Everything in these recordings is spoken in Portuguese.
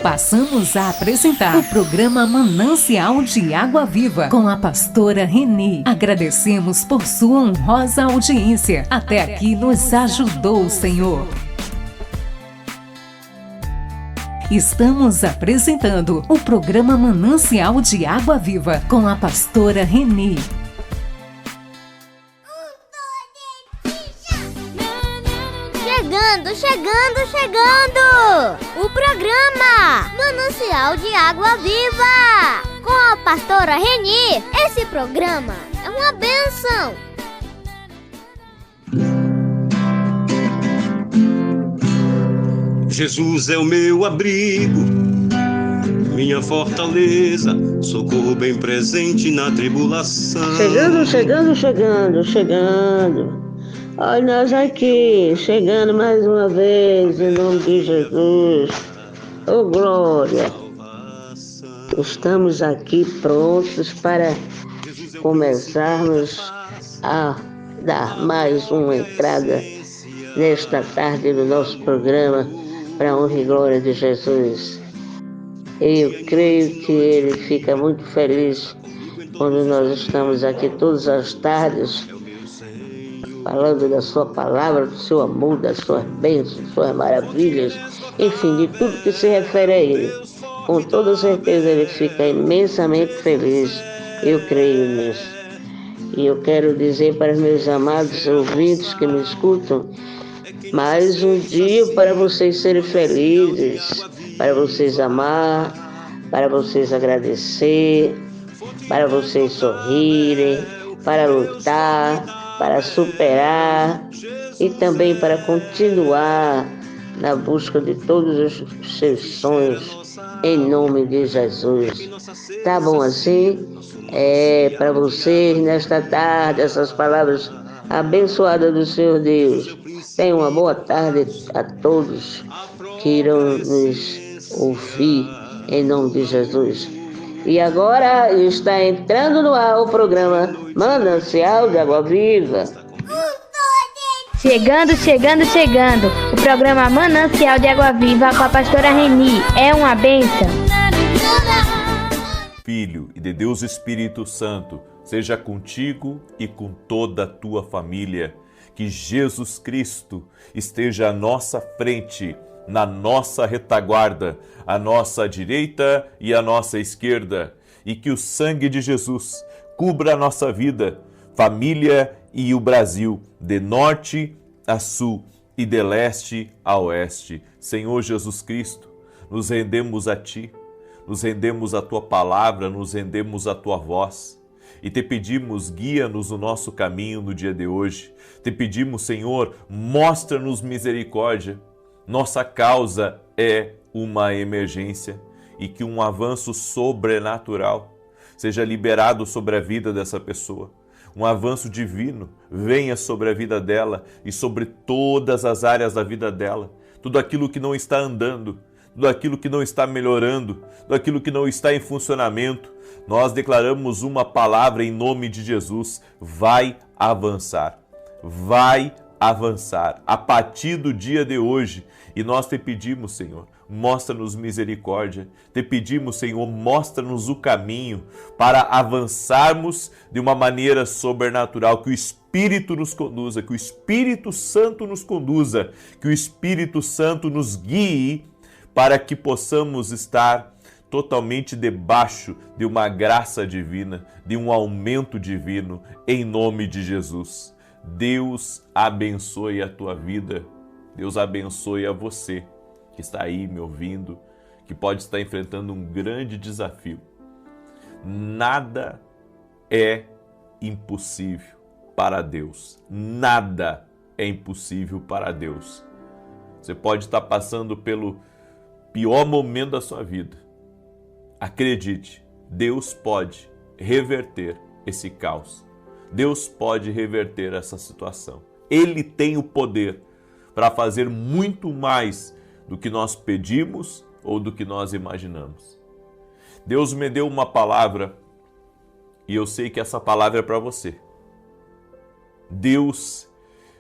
Passamos a apresentar o programa Manancial de Água Viva com a pastora Reni. Agradecemos por sua honrosa audiência. Até aqui nos ajudou o Senhor. Estamos apresentando o programa Manancial de Água Viva com a pastora Reni. Chegando! O programa Manancial de Água Viva com a pastora Reni. Esse programa é uma bênção. Jesus é o meu abrigo, minha fortaleza, socorro bem presente na tribulação. Chegando. Olha nós aqui, chegando mais uma vez, em nome de Jesus. Oh, glória! Estamos aqui prontos para começarmos a dar mais uma entrada nesta tarde do nosso programa para a honra e glória de Jesus. Eu creio que Ele fica muito feliz quando nós estamos aqui todas as tardes falando da sua palavra, do seu amor, das suas bênçãos, das suas maravilhas, enfim, de tudo que se refere a Ele. Com toda certeza Ele fica imensamente feliz, eu creio nisso. E eu quero dizer para os meus amados ouvintes que me escutam, mais um dia para vocês serem felizes, para vocês amar, para vocês agradecer, para vocês sorrirem, para lutar, para superar e também para continuar na busca de todos os seus sonhos, em nome de Jesus. Tá bom assim? Para vocês nesta tarde, essas palavras abençoadas do Senhor Deus. Tenham uma boa tarde a todos que irão nos ouvir, em nome de Jesus. E agora está entrando no ar o programa Manancial de Água Viva. Chegando. O programa Manancial de Água Viva com a pastora Reni. É uma bênção. Filho e de Deus Espírito Santo, seja contigo e com toda a tua família. Que Jesus Cristo esteja à nossa frente, na nossa retaguarda, à nossa direita e à nossa esquerda, e que o sangue de Jesus cubra a nossa vida, família e o Brasil, de norte a sul e de leste a oeste. Senhor Jesus Cristo, nos rendemos a Ti, nos rendemos à Tua palavra, nos rendemos à Tua voz. E te pedimos, guia-nos no nosso caminho no dia de hoje. Te pedimos, Senhor, mostra-nos misericórdia. Nossa causa é uma emergência e que um avanço sobrenatural seja liberado sobre a vida dessa pessoa. Um avanço divino venha sobre a vida dela e sobre todas as áreas da vida dela. Tudo aquilo que não está andando, tudo aquilo que não está melhorando, tudo aquilo que não está em funcionamento, nós declaramos uma palavra em nome de Jesus: vai avançar, vai avançar a partir do dia de hoje. E nós te pedimos, Senhor, mostra-nos misericórdia. Te pedimos, Senhor, mostra-nos o caminho para avançarmos de uma maneira sobrenatural. Que o Espírito nos conduza, que o Espírito Santo nos conduza, que o Espírito Santo nos guie para que possamos estar totalmente debaixo de uma graça divina, de um aumento divino, em nome de Jesus. Deus abençoe a tua vida, Deus abençoe a você que está aí me ouvindo, que pode estar enfrentando um grande desafio. Nada é impossível para Deus, nada é impossível para Deus. Você pode estar passando pelo pior momento da sua vida. Acredite, Deus pode reverter esse caos. Deus pode reverter essa situação. Ele tem o poder para fazer muito mais do que nós pedimos ou do que nós imaginamos. Deus me deu uma palavra e eu sei que essa palavra é para você. Deus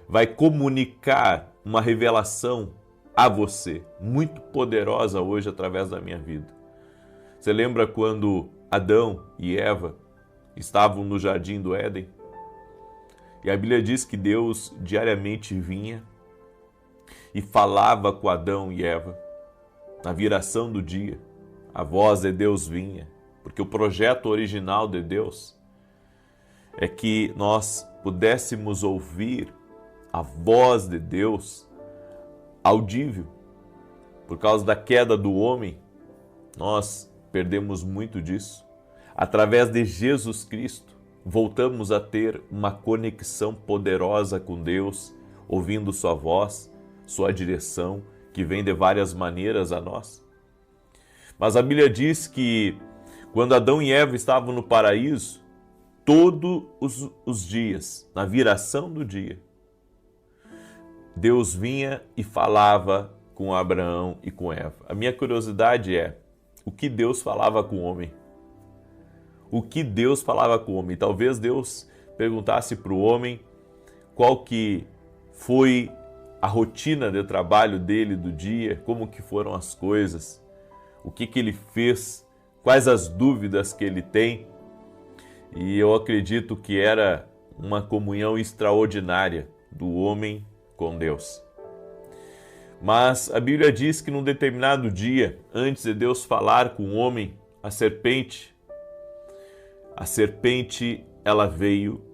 vai comunicar uma revelação a você, muito poderosa hoje através da minha vida. Você lembra quando Adão e Eva estavam no jardim do Éden? E a Bíblia diz que Deus diariamente vinha e falava com Adão e Eva. Na viração do dia, a voz de Deus vinha, porque o projeto original de Deus é que nós pudéssemos ouvir a voz de Deus audível. Por causa da queda do homem, nós perdemos muito disso. Através de Jesus Cristo, voltamos a ter uma conexão poderosa com Deus, ouvindo sua voz, sua direção, que vem de várias maneiras a nós. Mas a Bíblia diz que quando Adão e Eva estavam no paraíso, todos os dias, na viração do dia, Deus vinha e falava com Abraão e com Eva. A minha curiosidade é, o que Deus falava com o homem? O que Deus falava com o homem? Talvez Deus perguntasse para o homem qual que foi a rotina de trabalho dele do dia, como que foram as coisas, o que ele fez, quais as dúvidas que ele tem. E eu acredito que era uma comunhão extraordinária do homem com Deus. Mas a Bíblia diz que num determinado dia, antes de Deus falar com o homem, a serpente ela veio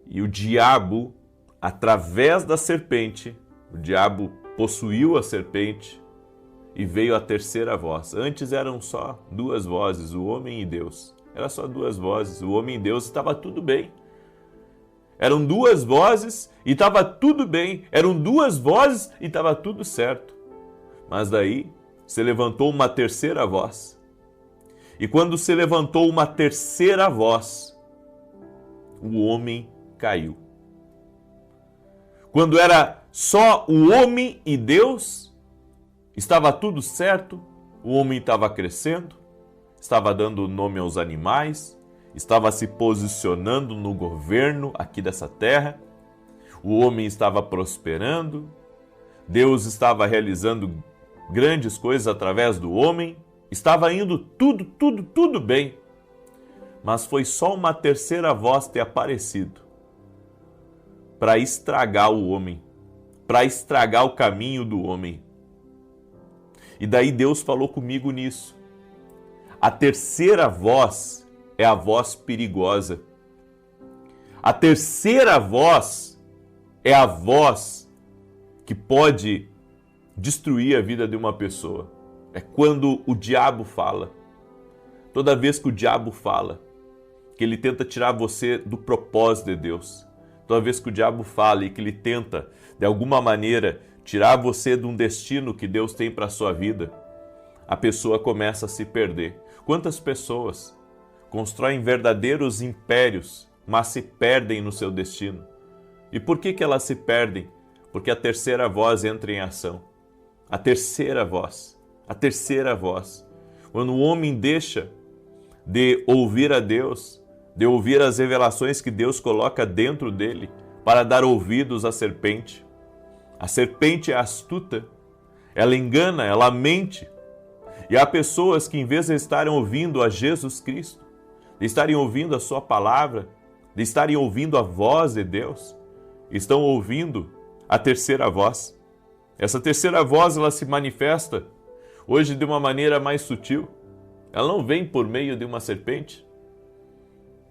e o diabo, através da serpente, o diabo possuiu a serpente e veio a terceira voz. Antes eram só duas vozes, o homem e Deus. Era só duas vozes, o homem e Deus, estava tudo bem. Eram duas vozes e estava tudo bem. Eram duas vozes e estava tudo certo. Mas daí se levantou uma terceira voz. E quando se levantou uma terceira voz, o homem caiu. Quando era só o homem e Deus, estava tudo certo, o homem estava crescendo, estava dando nome aos animais, estava se posicionando no governo aqui dessa terra, o homem estava prosperando, Deus estava realizando grandes coisas através do homem, estava indo tudo bem. Mas foi só uma terceira voz ter aparecido para estragar o homem, para estragar o caminho do homem. E daí Deus falou comigo nisso. A terceira voz é a voz perigosa. A terceira voz é a voz que pode destruir a vida de uma pessoa. É quando o diabo fala. Toda vez que o diabo fala, que ele tenta tirar você do propósito de Deus. Toda vez que o diabo fala e que ele tenta, de alguma maneira, tirar você de um destino que Deus tem para a sua vida, a pessoa começa a se perder. Quantas pessoas constroem verdadeiros impérios, mas se perdem no seu destino? E por que elas se perdem? Porque a terceira voz entra em ação. A terceira voz. A terceira voz. Quando o homem deixa de ouvir a Deus, de ouvir as revelações que Deus coloca dentro dele, para dar ouvidos à serpente. A serpente é astuta, ela engana, ela mente. E há pessoas que, em vez de estarem ouvindo a Jesus Cristo, de estarem ouvindo a sua palavra, de estarem ouvindo a voz de Deus, estão ouvindo a terceira voz. Essa terceira voz, ela se manifesta hoje de uma maneira mais sutil. Ela não vem por meio de uma serpente,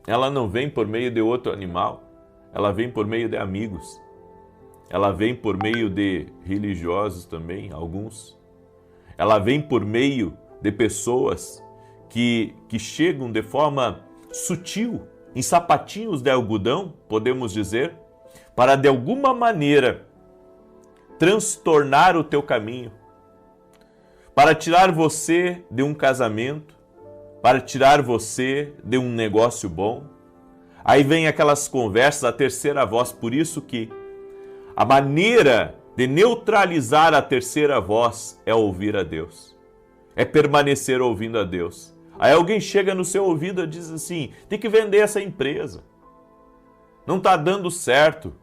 ela não vem por meio de outro animal, ela vem por meio de amigos, ela vem por meio de religiosos também, alguns. Ela vem por meio de pessoas que chegam de forma sutil, em sapatinhos de algodão, podemos dizer, para de alguma maneira transtornar o teu caminho, para tirar você de um casamento, para tirar você de um negócio bom. Aí vem aquelas conversas, a terceira voz, por isso que a maneira de neutralizar a terceira voz é ouvir a Deus, é permanecer ouvindo a Deus. Aí alguém chega no seu ouvido e diz assim, tem que vender essa empresa, não está dando certo,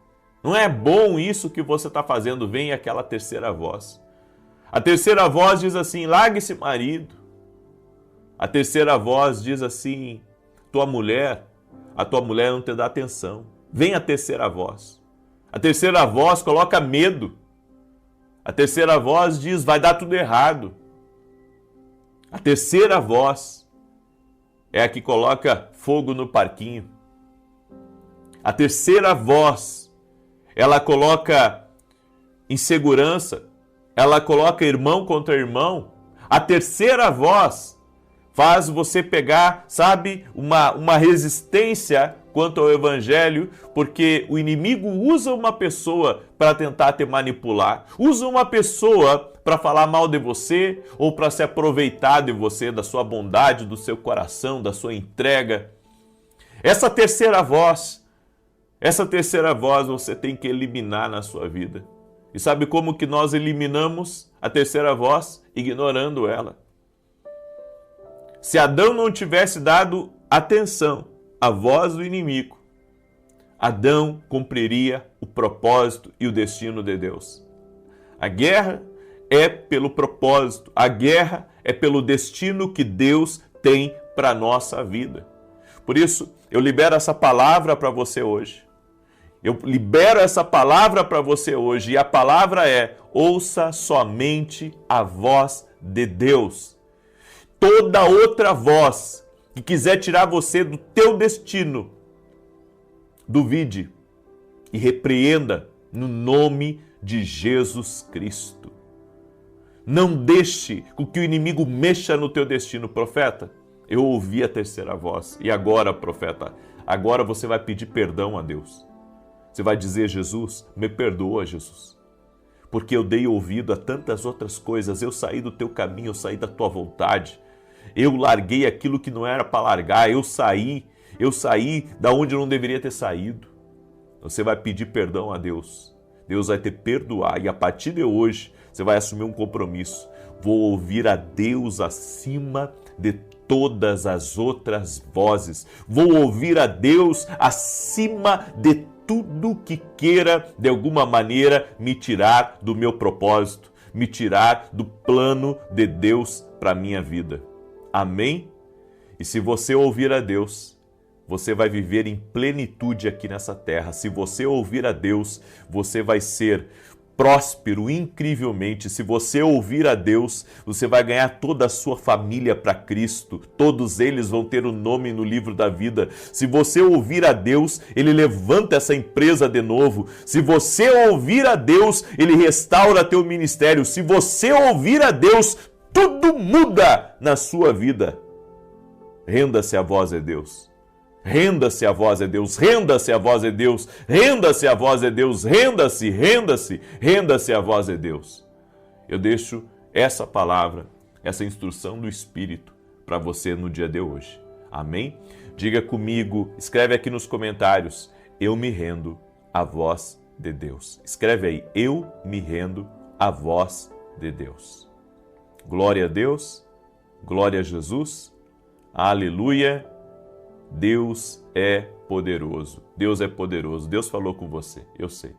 não é bom isso que você está fazendo. Vem aquela terceira voz. A terceira voz diz assim: largue esse marido. A terceira voz diz assim: a tua mulher não te dá atenção. Vem a terceira voz. A terceira voz coloca medo. A terceira voz diz: vai dar tudo errado. A terceira voz é a que coloca fogo no parquinho. A terceira voz, ela coloca insegurança, ela coloca irmão contra irmão. A terceira voz faz você pegar, sabe, uma resistência quanto ao evangelho, porque o inimigo usa uma pessoa para tentar te manipular, usa uma pessoa para falar mal de você ou para se aproveitar de você, da sua bondade, do seu coração, da sua entrega. Essa terceira voz você tem que eliminar na sua vida. E sabe como que nós eliminamos a terceira voz? Ignorando ela. Se Adão não tivesse dado atenção à voz do inimigo, Adão cumpriria o propósito e o destino de Deus. A guerra é pelo propósito, a guerra é pelo destino que Deus tem para a nossa vida. Por isso, eu libero essa palavra para você hoje. Eu libero essa palavra para você hoje, e a palavra é: ouça somente a voz de Deus. Toda outra voz que quiser tirar você do teu destino, duvide e repreenda no nome de Jesus Cristo. Não deixe com que o inimigo mexa no teu destino, profeta. Eu ouvi a terceira voz. E agora, profeta, agora você vai pedir perdão a Deus. Você vai dizer: Jesus, me perdoa, Jesus. Porque eu dei ouvido a tantas outras coisas. Eu saí do teu caminho, eu saí da tua vontade. Eu larguei aquilo que não era para largar. Eu saí da onde eu não deveria ter saído. Você vai pedir perdão a Deus. Deus vai te perdoar. E a partir de hoje, você vai assumir um compromisso. Vou ouvir a Deus acima de todas as outras vozes. Vou ouvir a Deus acima de tudo que queira, de alguma maneira, me tirar do meu propósito, me tirar do plano de Deus para a minha vida. Amém? E se você ouvir a Deus, você vai viver em plenitude aqui nessa terra. Se você ouvir a Deus, você vai ser próspero incrivelmente. Se você ouvir a Deus, você vai ganhar toda a sua família para Cristo. Todos eles vão ter o nome no livro da vida. Se você ouvir a Deus, Ele levanta essa empresa de novo. Se você ouvir a Deus, Ele restaura teu ministério. Se você ouvir a Deus, tudo muda na sua vida. Renda-se à voz de Deus. Renda-se à voz de Deus, renda-se à voz de Deus, renda-se à voz de Deus, renda-se à voz de Deus. Eu deixo essa palavra, essa instrução do Espírito para você no dia de hoje. Amém? Diga comigo, escreve aqui nos comentários: eu me rendo à voz de Deus. Escreve aí: eu me rendo à voz de Deus. Glória a Deus, glória a Jesus, aleluia. Deus é poderoso. Deus é poderoso. Deus falou com você, eu sei.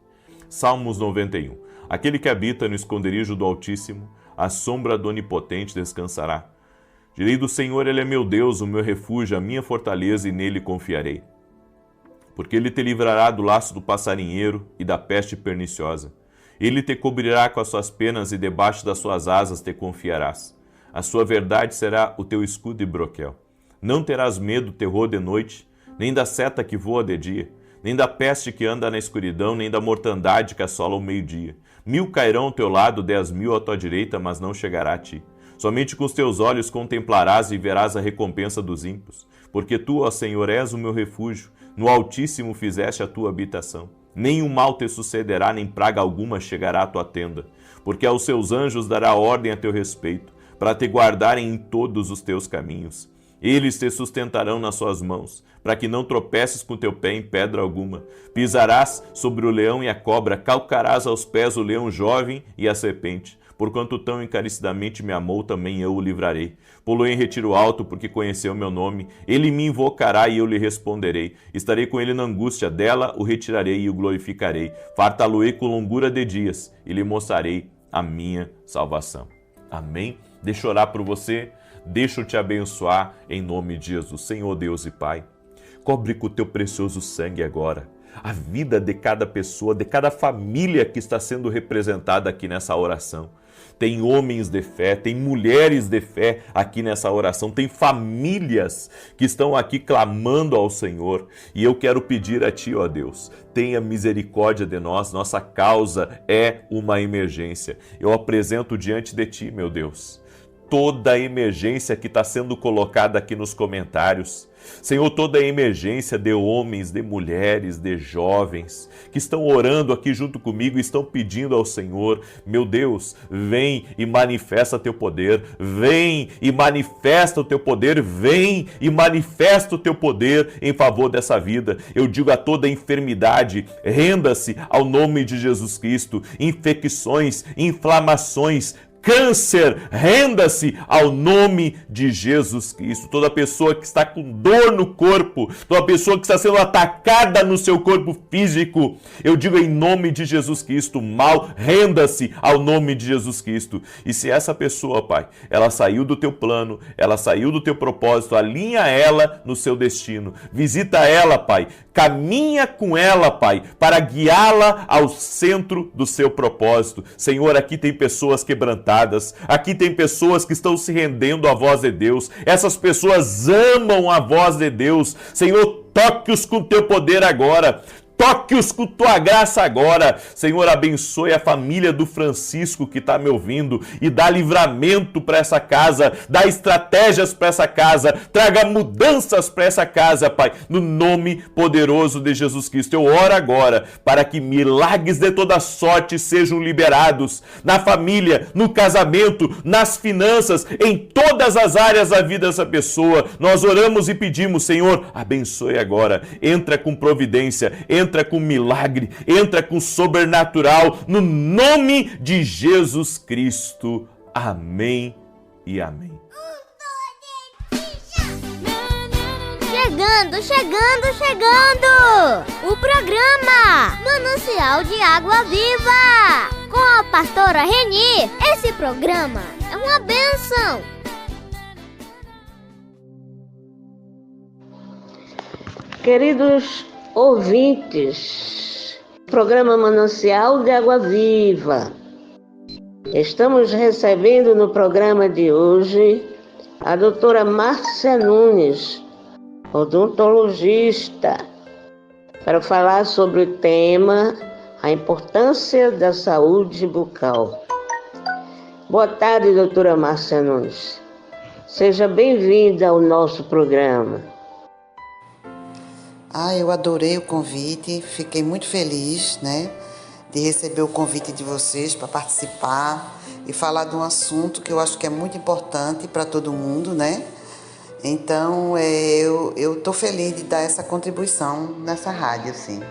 Salmos 91. Aquele que habita no esconderijo do Altíssimo, à sombra do Onipotente descansará. Direi do Senhor: Ele é meu Deus, o meu refúgio, a minha fortaleza, e nele confiarei. Porque Ele te livrará do laço do passarinheiro e da peste perniciosa. Ele te cobrirá com as suas penas e debaixo das suas asas te confiarás. A sua verdade será o teu escudo e broquel. Não terás medo do terror de noite, nem da seta que voa de dia, nem da peste que anda na escuridão, nem da mortandade que assola o meio-dia. 1000 cairão ao teu lado, 10.000 à tua direita, mas não chegará a ti. Somente com os teus olhos contemplarás e verás a recompensa dos ímpios. Porque tu, ó Senhor, és o meu refúgio, no Altíssimo fizeste a tua habitação. Nenhum mal te sucederá, nem praga alguma chegará à tua tenda. Porque aos seus anjos dará ordem a teu respeito, para te guardarem em todos os teus caminhos. Eles te sustentarão nas suas mãos, para que não tropeces com teu pé em pedra alguma. Pisarás sobre o leão e a cobra, calcarás aos pés o leão jovem e a serpente. Porquanto tão encarecidamente me amou, também eu o livrarei. Pô-lo em retiro alto, porque conheceu meu nome. Ele me invocará e eu lhe responderei. Estarei com ele na angústia, dela o retirarei e o glorificarei. Fartá-lo-ei com longura de dias, e lhe mostrarei a minha salvação. Amém? Deixa eu orar por você, deixa eu te abençoar em nome de Jesus. Senhor Deus e Pai, cobre com o teu precioso sangue agora a vida de cada pessoa, de cada família que está sendo representada aqui nessa oração. Tem homens de fé, tem mulheres de fé aqui nessa oração, tem famílias que estão aqui clamando ao Senhor. E eu quero pedir a Ti, ó Deus, tenha misericórdia de nós, nossa causa é uma emergência. Eu apresento diante de Ti, meu Deus, toda a emergência que está sendo colocada aqui nos comentários. Senhor, toda a emergência de homens, de mulheres, de jovens que estão orando aqui junto comigo e estão pedindo ao Senhor, meu Deus, vem e manifesta teu poder, vem e manifesta o teu poder, vem e manifesta o teu poder em favor dessa vida. Eu digo a toda enfermidade, renda-se ao nome de Jesus Cristo, infecções, inflamações, câncer, renda-se ao nome de Jesus Cristo. Toda pessoa que está com dor no corpo, toda pessoa que está sendo atacada no seu corpo físico, eu digo em nome de Jesus Cristo, mal, renda-se ao nome de Jesus Cristo. E se essa pessoa, Pai, ela saiu do teu plano, ela saiu do teu propósito, alinha ela no seu destino, visita ela, Pai, caminha com ela, Pai, para guiá-la ao centro do seu propósito. Senhor, aqui tem pessoas quebrantadas, aqui tem pessoas que estão se rendendo à voz de Deus. Essas pessoas amam a voz de Deus. Senhor, toque-os com teu poder agora. Toque-os com tua graça agora. Senhor, abençoe a família do Francisco que está me ouvindo e dá livramento para essa casa, dá estratégias para essa casa, traga mudanças para essa casa, Pai, no nome poderoso de Jesus Cristo. Eu oro agora para que milagres de toda sorte sejam liberados na família, no casamento, nas finanças, em todas as áreas da vida dessa pessoa. Nós oramos e pedimos, Senhor, abençoe agora, entra com providência, entra com milagre, entra com sobrenatural, no nome de Jesus Cristo. Amém e amém. Chegando! O programa Manancial de Água Viva, com a pastora Reni. Esse programa é uma bênção. Queridos ouvintes, programa Manancial de Água Viva. Estamos recebendo no programa de hoje a doutora Márcia Nunes, odontologista, para falar sobre o tema a importância da saúde bucal. Boa tarde, doutora Márcia Nunes. Seja bem-vinda ao nosso programa. Eu adorei o convite, fiquei muito feliz, de receber o convite de vocês para participar e falar de um assunto que eu acho que é muito importante para todo mundo, Então, eu estou feliz de dar essa contribuição nessa rádio, assim.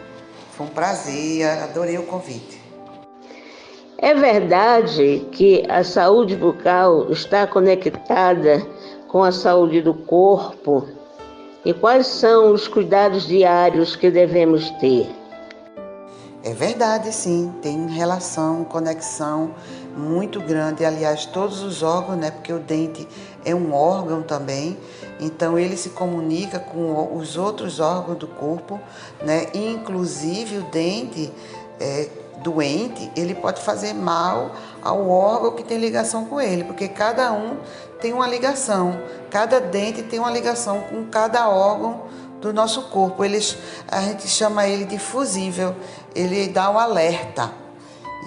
Foi um prazer, adorei o convite. É verdade que a saúde bucal está conectada com a saúde do corpo? E quais são os cuidados diários que devemos ter? É verdade, sim. Tem relação, conexão muito grande. Aliás, todos os órgãos, porque o dente é um órgão também. Então, ele se comunica com os outros órgãos do corpo, E, inclusive, o dente doente, ele pode fazer mal ao órgão que tem ligação com ele, porque cada um tem uma ligação, cada dente tem uma ligação com cada órgão do nosso corpo. A gente chama ele de fusível, ele dá um alerta,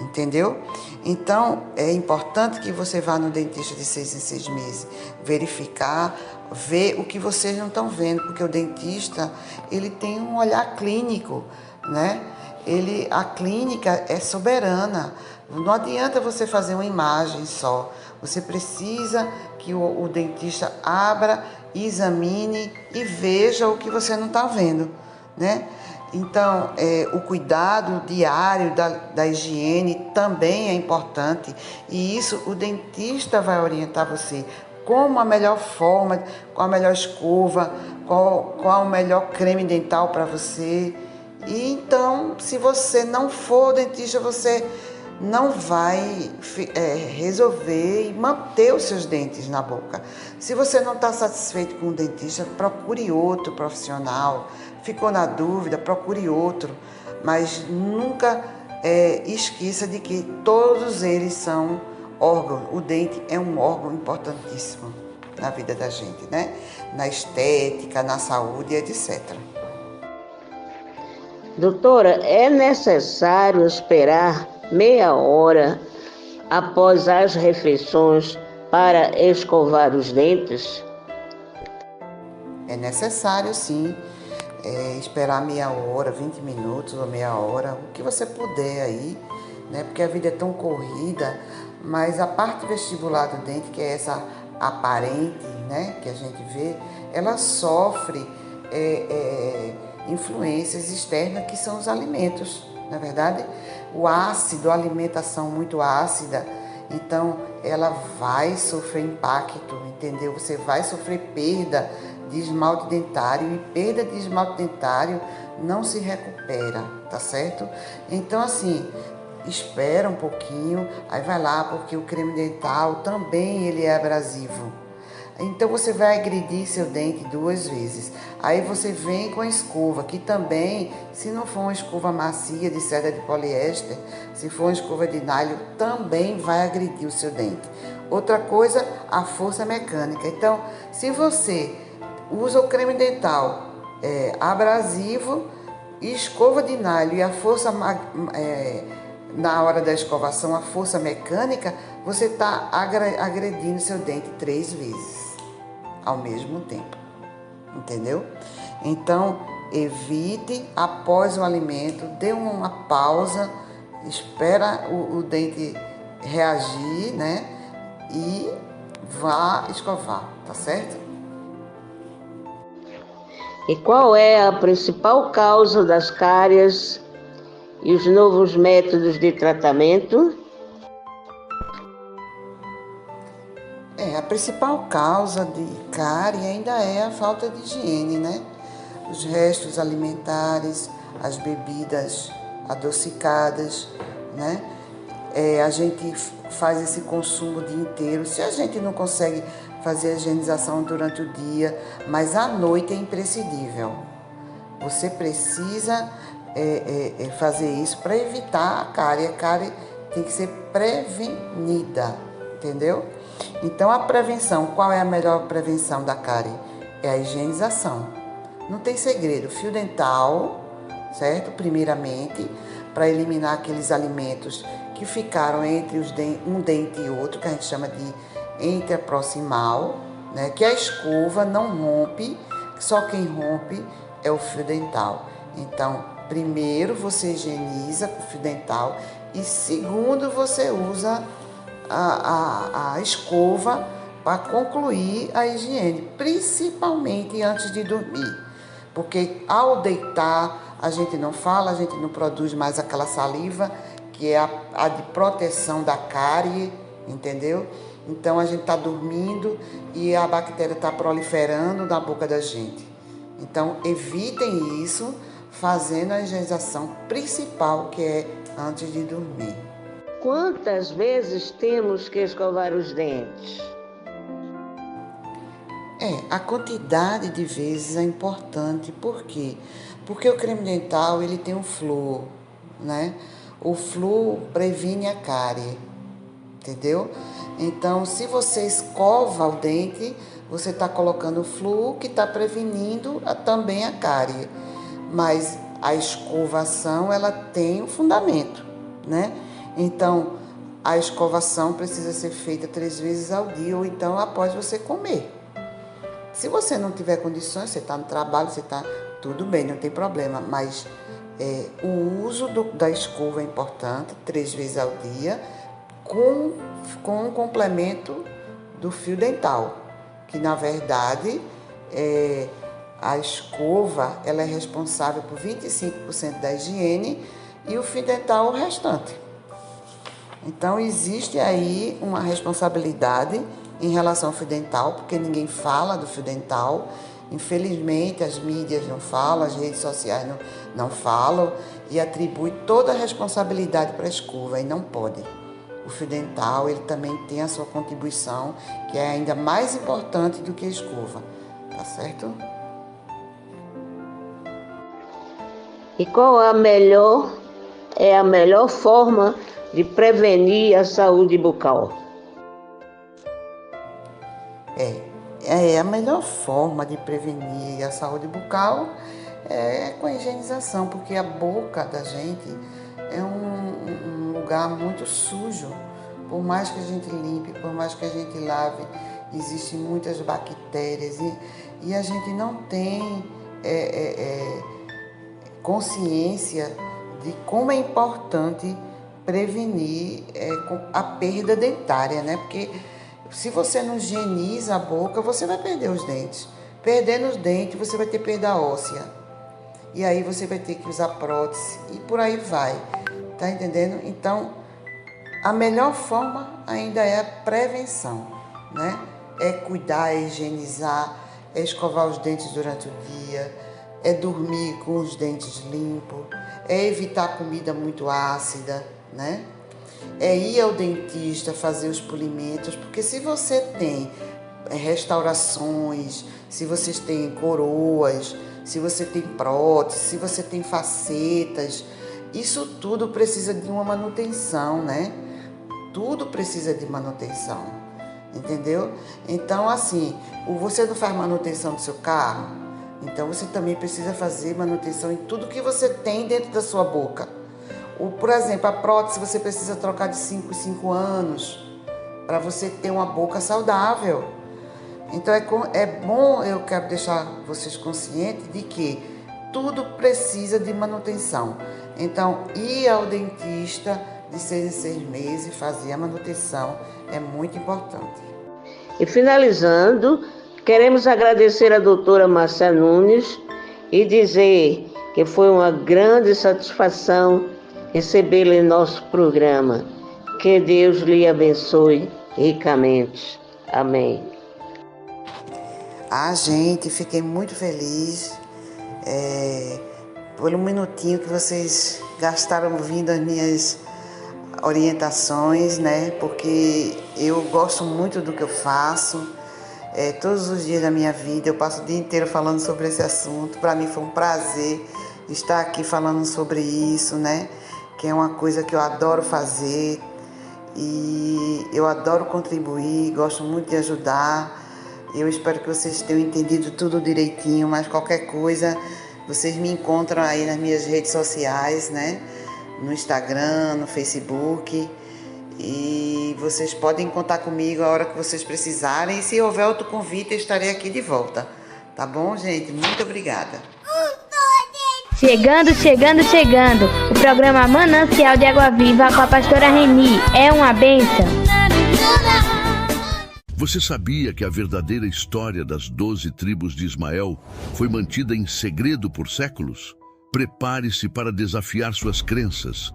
entendeu? Então, é importante que você vá no dentista de 6 em 6 meses, verificar, ver o que vocês não estão vendo, porque o dentista, ele tem um olhar clínico, A clínica é soberana. Não adianta você fazer uma imagem só. Você precisa que o dentista abra, examine e veja o que você não está vendo, Então, o cuidado diário da higiene também é importante. E isso o dentista vai orientar você como a melhor forma, qual a melhor escova, qual o melhor creme dental para você. E então, se você não for dentista, você não vai resolver e manter os seus dentes na boca. Se você não está satisfeito com o dentista, procure outro profissional. Ficou na dúvida, procure outro. Mas nunca esqueça de que todos eles são órgãos. O dente é um órgão importantíssimo na vida da gente, né? Na estética, na saúde, etc. Doutora, é necessário esperar meia hora após as refeições para escovar os dentes? É necessário, sim, esperar meia hora, 20 minutos ou meia hora, o que você puder aí, né? Porque a vida é tão corrida, mas a parte vestibular do dente, que é essa aparente, né, que a gente vê, ela sofre influências externas que são os alimentos, na verdade. O ácido, a alimentação muito ácida, então ela vai sofrer impacto, entendeu? Você vai sofrer perda de esmalte dentário e perda de esmalte dentário não se recupera, tá certo? Então assim, espera um pouquinho, aí vai lá, porque o creme dental também ele é abrasivo. Então você vai agredir seu dente 2 vezes. Aí você vem com a escova, que também, se não for uma escova macia de seda de poliéster, se for uma escova de nylon, também vai agredir o seu dente. Outra coisa, a força mecânica. Então, se você usa o creme dental abrasivo, escova de nylon e a força na hora da escovação, a força mecânica, você está agredindo seu dente 3 vezes ao mesmo tempo, entendeu? Então, evite, após o alimento, dê uma pausa, espera o dente reagir, né? E vá escovar, tá certo? E qual é a principal causa das cáries e os novos métodos de tratamento? A principal causa de cárie ainda é a falta de higiene, né? Os restos alimentares, as bebidas adocicadas, né? A gente faz esse consumo o dia inteiro. Se a gente não consegue fazer a higienização durante o dia, mas à noite é imprescindível. Você precisa fazer isso para evitar a cárie. A cárie tem que ser prevenida, entendeu? Então a prevenção, qual é a melhor prevenção da cárie? É a higienização. Não tem segredo, fio dental, certo? Primeiramente, para eliminar aqueles alimentos que ficaram entre um dente e outro, que a gente chama de interproximal, né? Que a escova não rompe, só quem rompe é o fio dental. Então, primeiro você higieniza com o fio dental e segundo você usa a escova para concluir a higiene, principalmente antes de dormir. Porque ao deitar, a gente não fala, a gente não produz mais aquela saliva, que é a de proteção da cárie, entendeu? Então a gente está dormindo e a bactéria está proliferando na boca da gente. Então evitem isso fazendo a higienização principal, que é antes de dormir. Quantas vezes temos que escovar os dentes? A quantidade de vezes é importante. Por quê? Porque o creme dental ele tem um flúor, né? O flúor previne a cárie, entendeu? Então, se você escova o dente, você está colocando o flúor que está prevenindo também a cárie. Mas a escovação, ela tem um fundamento, né? Então, a escovação precisa ser feita 3 vezes ao dia ou então após você comer. Se você não tiver condições, você está no trabalho, tudo bem, não tem problema, mas o uso da escova é importante, 3 vezes ao dia, com o complemento do fio dental, que na verdade a escova ela é responsável por 25% da higiene e o fio dental o restante. Então, existe aí uma responsabilidade em relação ao fio dental, porque ninguém fala do fio dental Infelizmente, as mídias não falam, as redes sociais não falam e atribui toda a responsabilidade para a escova, e não pode. O fio dental, ele também tem a sua contribuição, que é ainda mais importante do que a escova, tá certo? E qual é a melhor forma de prevenir a saúde bucal? A melhor forma de prevenir a saúde bucal é com a higienização, porque a boca da gente é um lugar muito sujo. Por mais que a gente limpe, por mais que a gente lave, existem muitas bactérias e a gente não tem consciência de como é importante prevenir a perda dentária, né? Porque se você não higieniza a boca, você vai perder os dentes. Perdendo os dentes, você vai ter perda óssea. E aí você vai ter que usar prótese e por aí vai. Tá entendendo? Então, a melhor forma ainda é a prevenção, né? É cuidar, é higienizar, é escovar os dentes durante o dia, é dormir com os dentes limpos, é evitar comida muito ácida, né? É ir ao dentista fazer os polimentos, porque se você tem restaurações, se vocês têm coroas, se você tem prótese, se você tem facetas, isso tudo precisa de uma manutenção, né? Tudo precisa de manutenção, entendeu? Então, assim, você não faz manutenção do seu carro, então você também precisa fazer manutenção em tudo que você tem dentro da sua boca. Por exemplo, a prótese você precisa trocar de 5 em 5 anos para você ter uma boca saudável. Então é bom, eu quero deixar vocês conscientes de que tudo precisa de manutenção. Então, ir ao dentista de 6 em 6 meses, fazer a manutenção é muito importante. E finalizando, queremos agradecer a doutora Márcia Nunes e dizer que foi uma grande satisfação recebê-la em nosso programa. Que Deus lhe abençoe ricamente. Amém. Gente, fiquei muito feliz por um minutinho que vocês gastaram ouvindo as minhas orientações, né? Porque eu gosto muito do que eu faço. Todos os dias da minha vida eu passo o dia inteiro falando sobre esse assunto. Para mim foi um prazer estar aqui falando sobre isso, né? Que é uma coisa que eu adoro fazer e eu adoro contribuir, gosto muito de ajudar. Eu espero que vocês tenham entendido tudo direitinho, mas qualquer coisa, vocês me encontram aí nas minhas redes sociais, né? No Instagram, no Facebook. E vocês podem contar comigo a hora que vocês precisarem. E se houver outro convite, eu estarei aqui de volta. Tá bom, gente? Muito obrigada. Chegando. O programa Manancial de Água Viva com a pastora Reni. É uma bênção. Você sabia que a verdadeira história das 12 tribos de Ismael foi mantida em segredo por séculos? Prepare-se para desafiar suas crenças.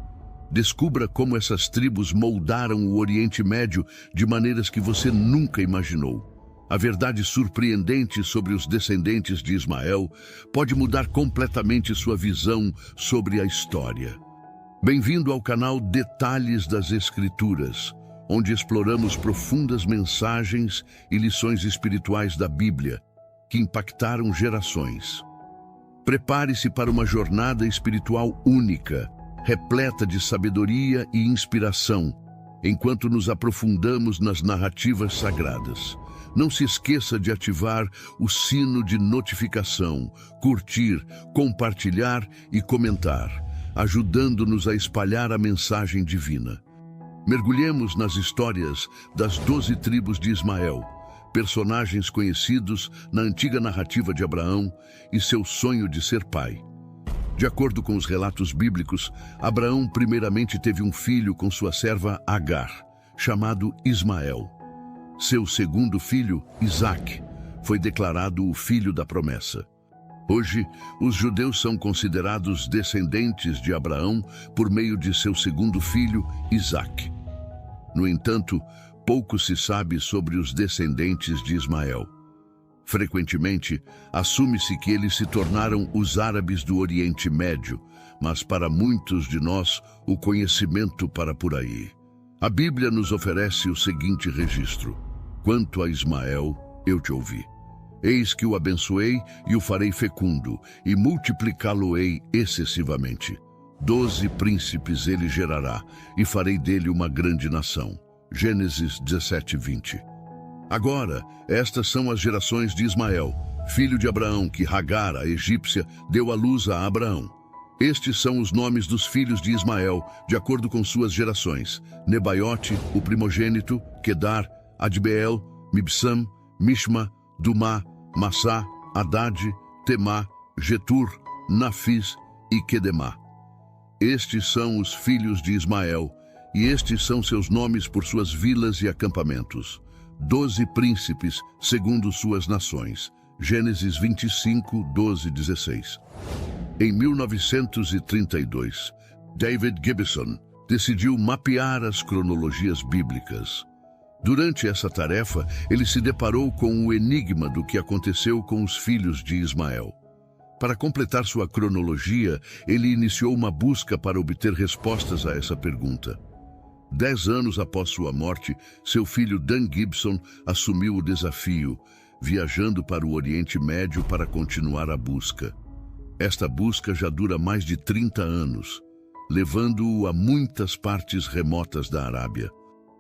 Descubra como essas tribos moldaram o Oriente Médio de maneiras que você nunca imaginou. A verdade surpreendente sobre os descendentes de Ismael pode mudar completamente sua visão sobre a história. Bem-vindo ao canal Detalhes das Escrituras, onde exploramos profundas mensagens e lições espirituais da Bíblia que impactaram gerações. Prepare-se para uma jornada espiritual única, repleta de sabedoria e inspiração, enquanto nos aprofundamos nas narrativas sagradas. Não se esqueça de ativar o sino de notificação, curtir, compartilhar e comentar, ajudando-nos a espalhar a mensagem divina. Mergulhemos nas histórias das 12 tribos de Ismael, personagens conhecidos na antiga narrativa de Abraão e seu sonho de ser pai. De acordo com os relatos bíblicos, Abraão primeiramente teve um filho com sua serva Agar, chamado Ismael. Seu segundo filho, Isaque, foi declarado o filho da promessa. Hoje, os judeus são considerados descendentes de Abraão por meio de seu segundo filho, Isaque. No entanto, pouco se sabe sobre os descendentes de Ismael. Frequentemente, assume-se que eles se tornaram os árabes do Oriente Médio, mas para muitos de nós, o conhecimento para por aí. A Bíblia nos oferece o seguinte registro: quanto a Ismael, eu te ouvi. Eis que o abençoei e o farei fecundo, e multiplicá-lo-ei excessivamente. 12 príncipes ele gerará, e farei dele uma grande nação. Gênesis 17:20. Agora, estas são as gerações de Ismael, filho de Abraão, que Hagar, a egípcia, deu à luz a Abraão. Estes são os nomes dos filhos de Ismael, de acordo com suas gerações: Nebaiote, o primogênito, Quedar, Adbeel, Mibsam, Mishma, Dumá, Massá, Haddad, Temá, Getur, Nafis e Quedemá. Estes são os filhos de Ismael, e estes são seus nomes por suas vilas e acampamentos. 12 príncipes, segundo suas nações. Gênesis 25, 12, 16. Em 1932, David Gibson decidiu mapear as cronologias bíblicas. Durante essa tarefa, ele se deparou com o enigma do que aconteceu com os filhos de Ismael. Para completar sua cronologia, ele iniciou uma busca para obter respostas a essa pergunta. 10 anos após sua morte, seu filho Dan Gibson assumiu o desafio, viajando para o Oriente Médio para continuar a busca. Esta busca já dura mais de 30 anos, levando-o a muitas partes remotas da Arábia.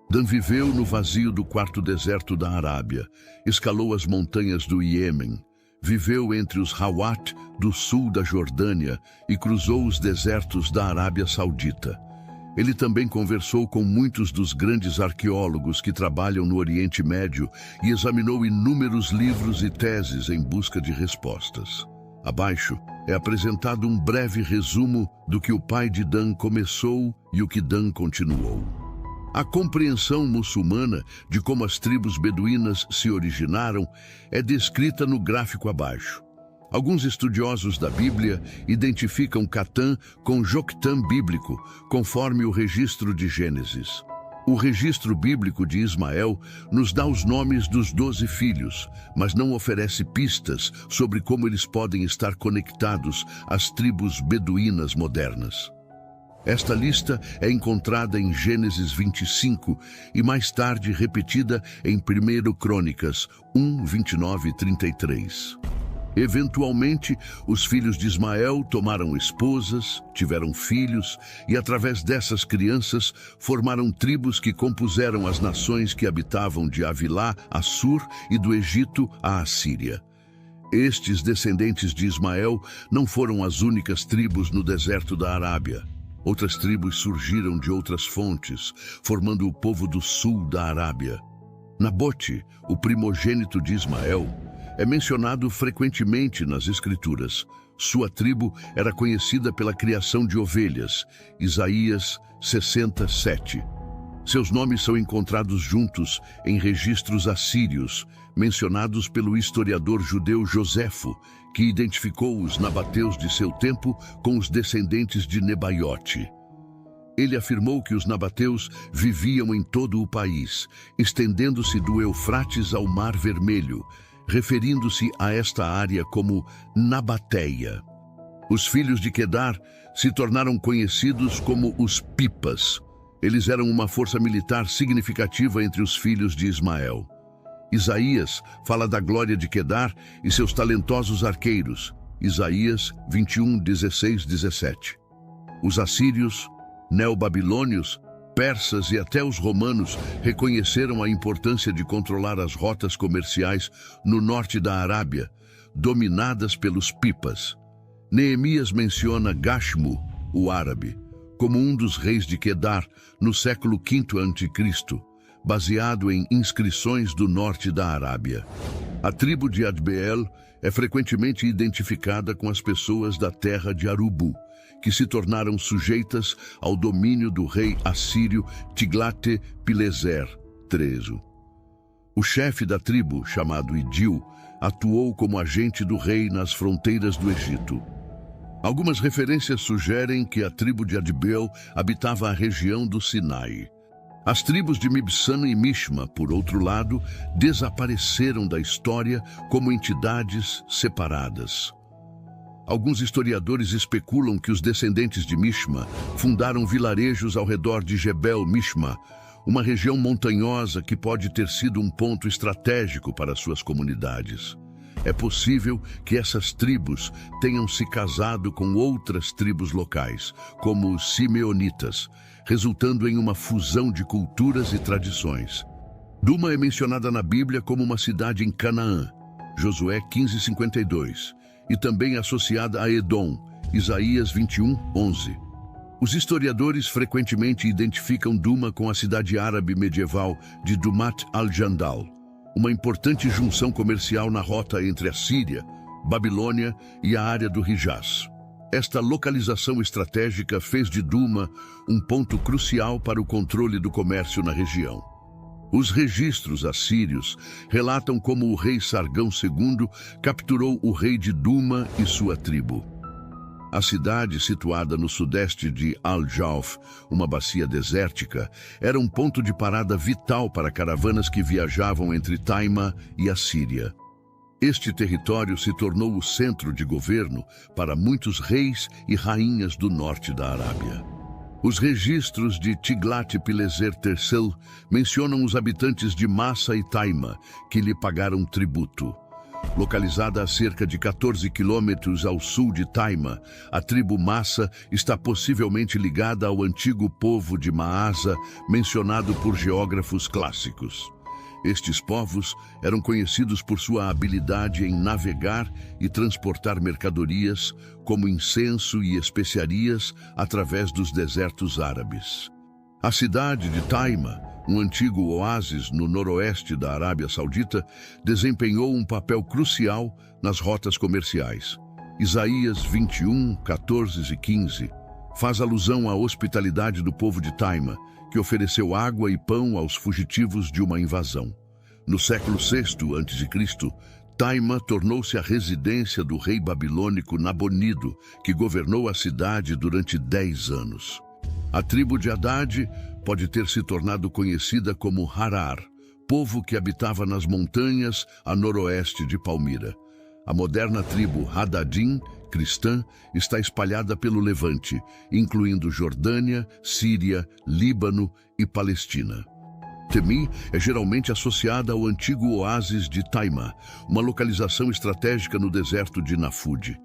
Dan viveu no vazio do quarto deserto da Arábia, escalou as montanhas do Iêmen, viveu entre os Hawat do sul da Jordânia e cruzou os desertos da Arábia Saudita. Ele também conversou com muitos dos grandes arqueólogos que trabalham no Oriente Médio e examinou inúmeros livros e teses em busca de respostas. Abaixo é apresentado um breve resumo do que o pai de Dan começou e o que Dan continuou. A compreensão muçulmana de como as tribos beduínas se originaram é descrita no gráfico abaixo. Alguns estudiosos da Bíblia identificam Catã com Joctã bíblico, conforme o registro de Gênesis. O registro bíblico de Ismael nos dá os nomes dos 12 filhos, mas não oferece pistas sobre como eles podem estar conectados às tribos beduínas modernas. Esta lista é encontrada em Gênesis 25 e mais tarde repetida em 1 Crônicas 1, 29 e 33. Eventualmente, os filhos de Ismael tomaram esposas, tiveram filhos e, através dessas crianças, formaram tribos que compuseram as nações que habitavam de Havilá, Assur e do Egito à Assíria. Estes descendentes de Ismael não foram as únicas tribos no deserto da Arábia. Outras tribos surgiram de outras fontes, formando o povo do sul da Arábia. Nabote, o primogênito de Ismael, é mencionado frequentemente nas Escrituras. Sua tribo era conhecida pela criação de ovelhas, Isaías 67. Seus nomes são encontrados juntos em registros assírios, mencionados pelo historiador judeu Joséfo, que identificou os nabateus de seu tempo com os descendentes de Nebaiote. Ele afirmou que os nabateus viviam em todo o país, estendendo-se do Eufrates ao Mar Vermelho, referindo-se a esta área como Nabateia. Os filhos de Quedar se tornaram conhecidos como os Pipas. Eles eram uma força militar significativa entre os filhos de Ismael. Isaías fala da glória de Quedar e seus talentosos arqueiros. Isaías 21, 16, 17. Os assírios, neobabilônios, persas e até os romanos reconheceram a importância de controlar as rotas comerciais no norte da Arábia, dominadas pelos Pipas. Neemias menciona Gashmu, o árabe, como um dos reis de Quedar no século V a.C., baseado em inscrições do norte da Arábia. A tribo de Adbeel é frequentemente identificada com as pessoas da terra de Arubu, que se tornaram sujeitas ao domínio do rei assírio Tiglat-Pileser III. O chefe da tribo, chamado Idil, atuou como agente do rei nas fronteiras do Egito. Algumas referências sugerem que a tribo de Adbeel habitava a região do Sinai. As tribos de Mibsam e Mishma, por outro lado, desapareceram da história como entidades separadas. Alguns historiadores especulam que os descendentes de Mishma fundaram vilarejos ao redor de Jebel Mishma, uma região montanhosa que pode ter sido um ponto estratégico para suas comunidades. É possível que essas tribos tenham se casado com outras tribos locais, como os simeonitas, resultando em uma fusão de culturas e tradições. Duma é mencionada na Bíblia como uma cidade em Canaã, Josué 15:52, e também associada a Edom, Isaías 21:11. Os historiadores frequentemente identificam Duma com a cidade árabe medieval de Dumat al-Jandal, uma importante junção comercial na rota entre a Síria, Babilônia e a área do Hijaz. Esta localização estratégica fez de Duma um ponto crucial para o controle do comércio na região. Os registros assírios relatam como o rei Sargão II capturou o rei de Duma e sua tribo. A cidade, situada no sudeste de Al-Jauf, uma bacia desértica, era um ponto de parada vital para caravanas que viajavam entre Taima e a Síria. Este território se tornou o centro de governo para muitos reis e rainhas do norte da Arábia. Os registros de Tiglat-Pileser III mencionam os habitantes de Massa e Taima, que lhe pagaram tributo. Localizada a cerca de 14 quilômetros ao sul de Taima, a tribo Massa está possivelmente ligada ao antigo povo de Maasa, mencionado por geógrafos clássicos. Estes povos eram conhecidos por sua habilidade em navegar e transportar mercadorias, como incenso e especiarias, através dos desertos árabes. A cidade de Taima, um antigo oásis no noroeste da Arábia Saudita, desempenhou um papel crucial nas rotas comerciais. Isaías 21, 14 e 15 faz alusão à hospitalidade do povo de Taima, que ofereceu água e pão aos fugitivos de uma invasão. No século VI a.C., Taima tornou-se a residência do rei babilônico Nabonido, que governou a cidade durante 10 anos. A tribo de Haddad pode ter se tornado conhecida como Harar, povo que habitava nas montanhas a noroeste de Palmira. A moderna tribo Hadadim, cristã, está espalhada pelo Levante, incluindo Jordânia, Síria, Líbano e Palestina. Temi é geralmente associada ao antigo oásis de Taima, uma localização estratégica no deserto de Nafud.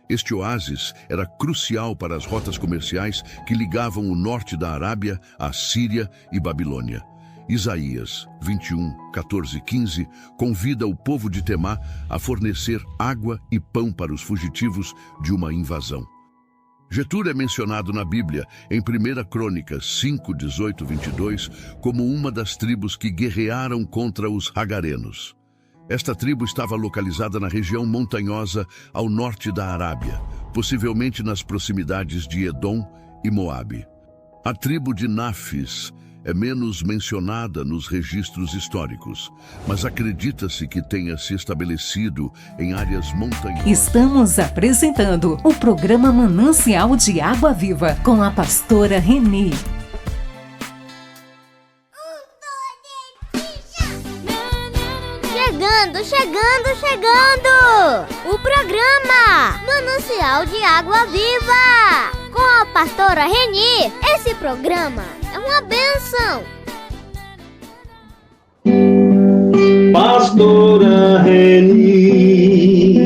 Este oásis era crucial para as rotas comerciais que ligavam o norte da Arábia à Síria e Babilônia. Isaías 21, 14 e 15 convida o povo de Temá a fornecer água e pão para os fugitivos de uma invasão. Jetur é mencionado na Bíblia, em 1 Crônicas 5, 18 e 22, como uma das tribos que guerrearam contra os Hagarenos. Esta tribo estava localizada na região montanhosa ao norte da Arábia, possivelmente nas proximidades de Edom e Moabe. A tribo de Nafis é menos mencionada nos registros históricos, mas acredita-se que tenha se estabelecido em áreas montanhosas. Estamos apresentando o programa Manancial de Água Viva com a pastora Reni. Chegando! O programa Manancial de Água Viva com a pastora Reni. Esse programa é uma bênção. Pastora Reni,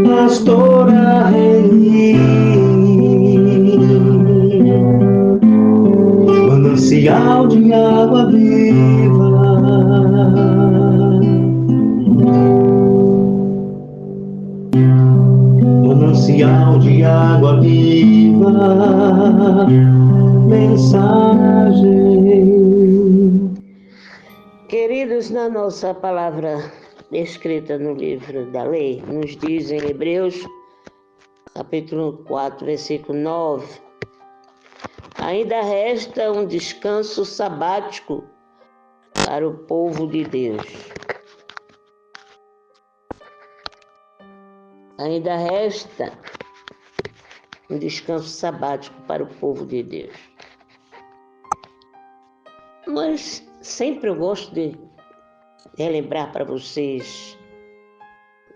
pastora Reni, manancial de água viva. Manancial de água viva, mensagem. Queridos, na nossa palavra escrita no livro da lei, nos diz em Hebreus, capítulo 4, versículo 9, ainda resta um descanso sabático para o povo de Deus. Ainda resta um descanso sabático para o povo de Deus. Mas sempre eu gosto de relembrar para vocês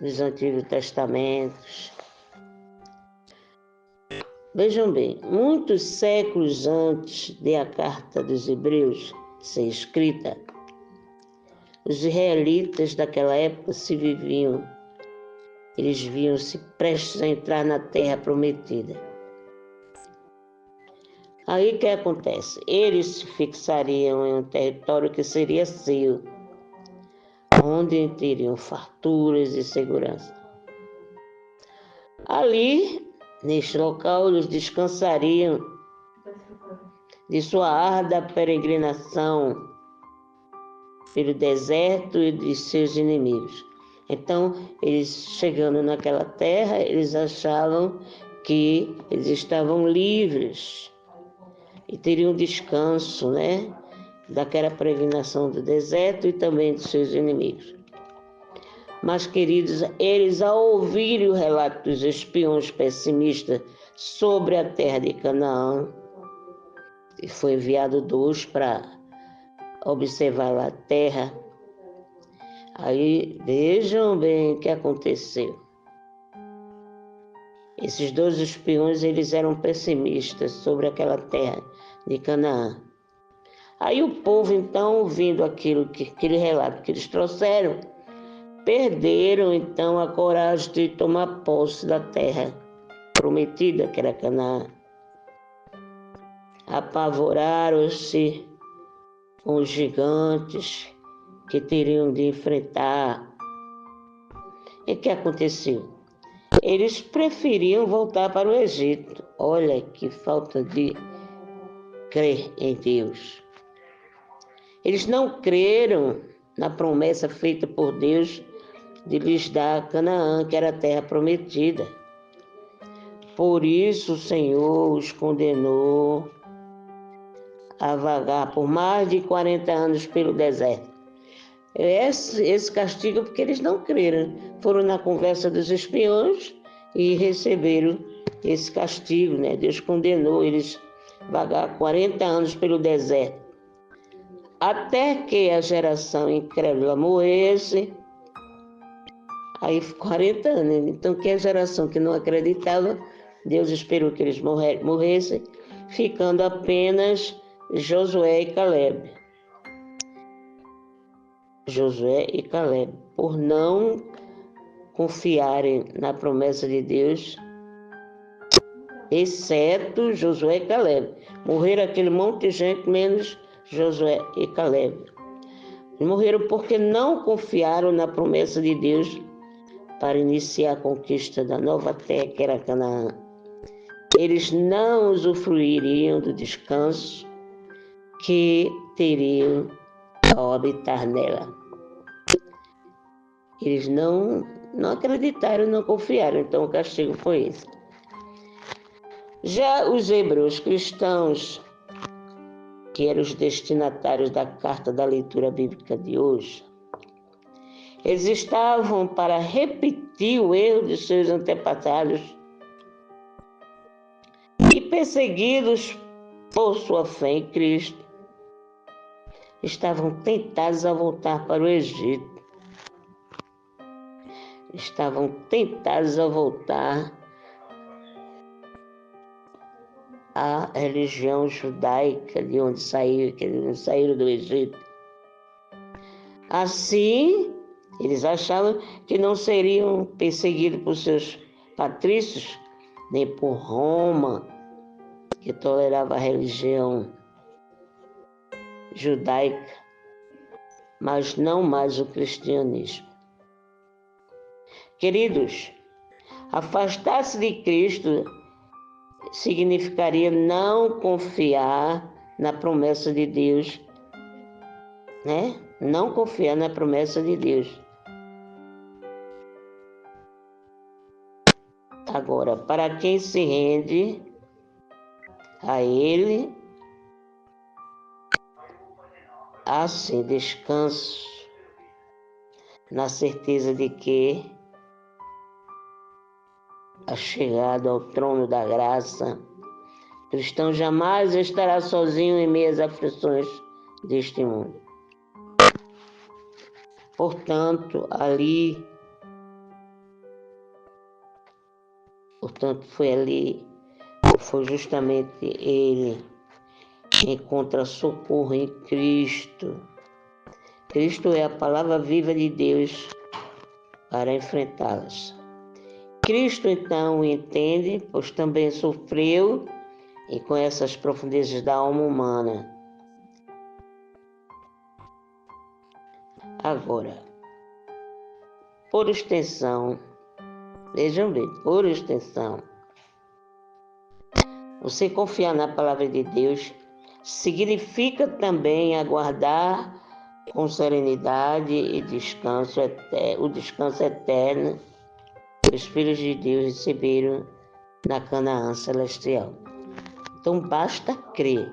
dos Antigos Testamentos. Vejam bem, muitos séculos antes de a Carta dos Hebreus ser escrita, os israelitas daquela época eles viam-se prestes a entrar na Terra Prometida. Aí o que acontece? Eles se fixariam em um território que seria seu, onde teriam farturas e segurança. Ali, neste local, eles descansariam de sua árdua peregrinação pelo deserto e de seus inimigos. Então, eles chegando naquela terra, eles achavam que eles estavam livres e teriam descanso, né, daquela peregrinação do deserto e também de seus inimigos. Mas, queridos, eles, ao ouvirem o relato dos espiões pessimistas sobre a terra de Canaã, e foi enviado 2 para observar lá a terra, aí vejam bem o que aconteceu. Esses 2 espiões, eles eram pessimistas sobre aquela terra de Canaã. Aí o povo, então, ouvindo aquele relato que eles trouxeram, perderam, então, a coragem de tomar posse da terra prometida, que era Canaã. Apavoraram-se com os gigantes que teriam de enfrentar. E o que aconteceu? Eles preferiam voltar para o Egito. Olha que falta de crer em Deus. Eles não creram na promessa feita por Deus de lhes dar Canaã, que era a terra prometida. Por isso o Senhor os condenou a vagar por mais de 40 anos pelo deserto. Esse castigo porque eles não creram. Foram na conversa dos espiões e receberam esse castigo, né? Deus condenou eles a vagar 40 anos pelo deserto. Até que a geração incrédula morresse. Aí 40 anos. Então, que a geração que não acreditava, Deus esperou que eles morressem, ficando apenas Josué e Caleb. Josué e Caleb, por não confiarem na promessa de Deus, exceto Josué e Caleb. Morreram aquele monte de gente, menos Josué e Caleb. Morreram porque não confiaram na promessa de Deus para iniciar a conquista da nova terra, que era Canaã. Eles não usufruiriam do descanso que teriam ao habitar nela. Eles não acreditaram, não confiaram, então o castigo foi esse. Já os hebreus cristãos, que eram os destinatários da carta da leitura bíblica de hoje, eles estavam para repetir o erro de seus antepassados e perseguidos por sua fé em Cristo, estavam tentados a voltar para o Egito. Estavam tentados a voltar à religião judaica de onde saíram do Egito. Assim, eles achavam que não seriam perseguidos por seus patrícios, nem por Roma, que tolerava a religião judaica, mas não mais o cristianismo. Queridos, afastar-se de Cristo significaria não confiar na promessa de Deus, né? Não confiar na promessa de Deus. Agora, para quem se rende a Ele, há sim descanso, na certeza de que achegado ao trono da graça. O cristão jamais estará sozinho em meio às aflições deste mundo. Portanto, foi justamente ele que encontra socorro em Cristo. Cristo é a palavra viva de Deus para enfrentá-las. Cristo, então, o entende, pois também sofreu e conhece as profundezas da alma humana. Agora, por extensão, vejam bem, por extensão, você confiar na palavra de Deus significa também aguardar com serenidade e descanso o descanso eterno que os filhos de Deus receberam na Canaã celestial. Então basta crer.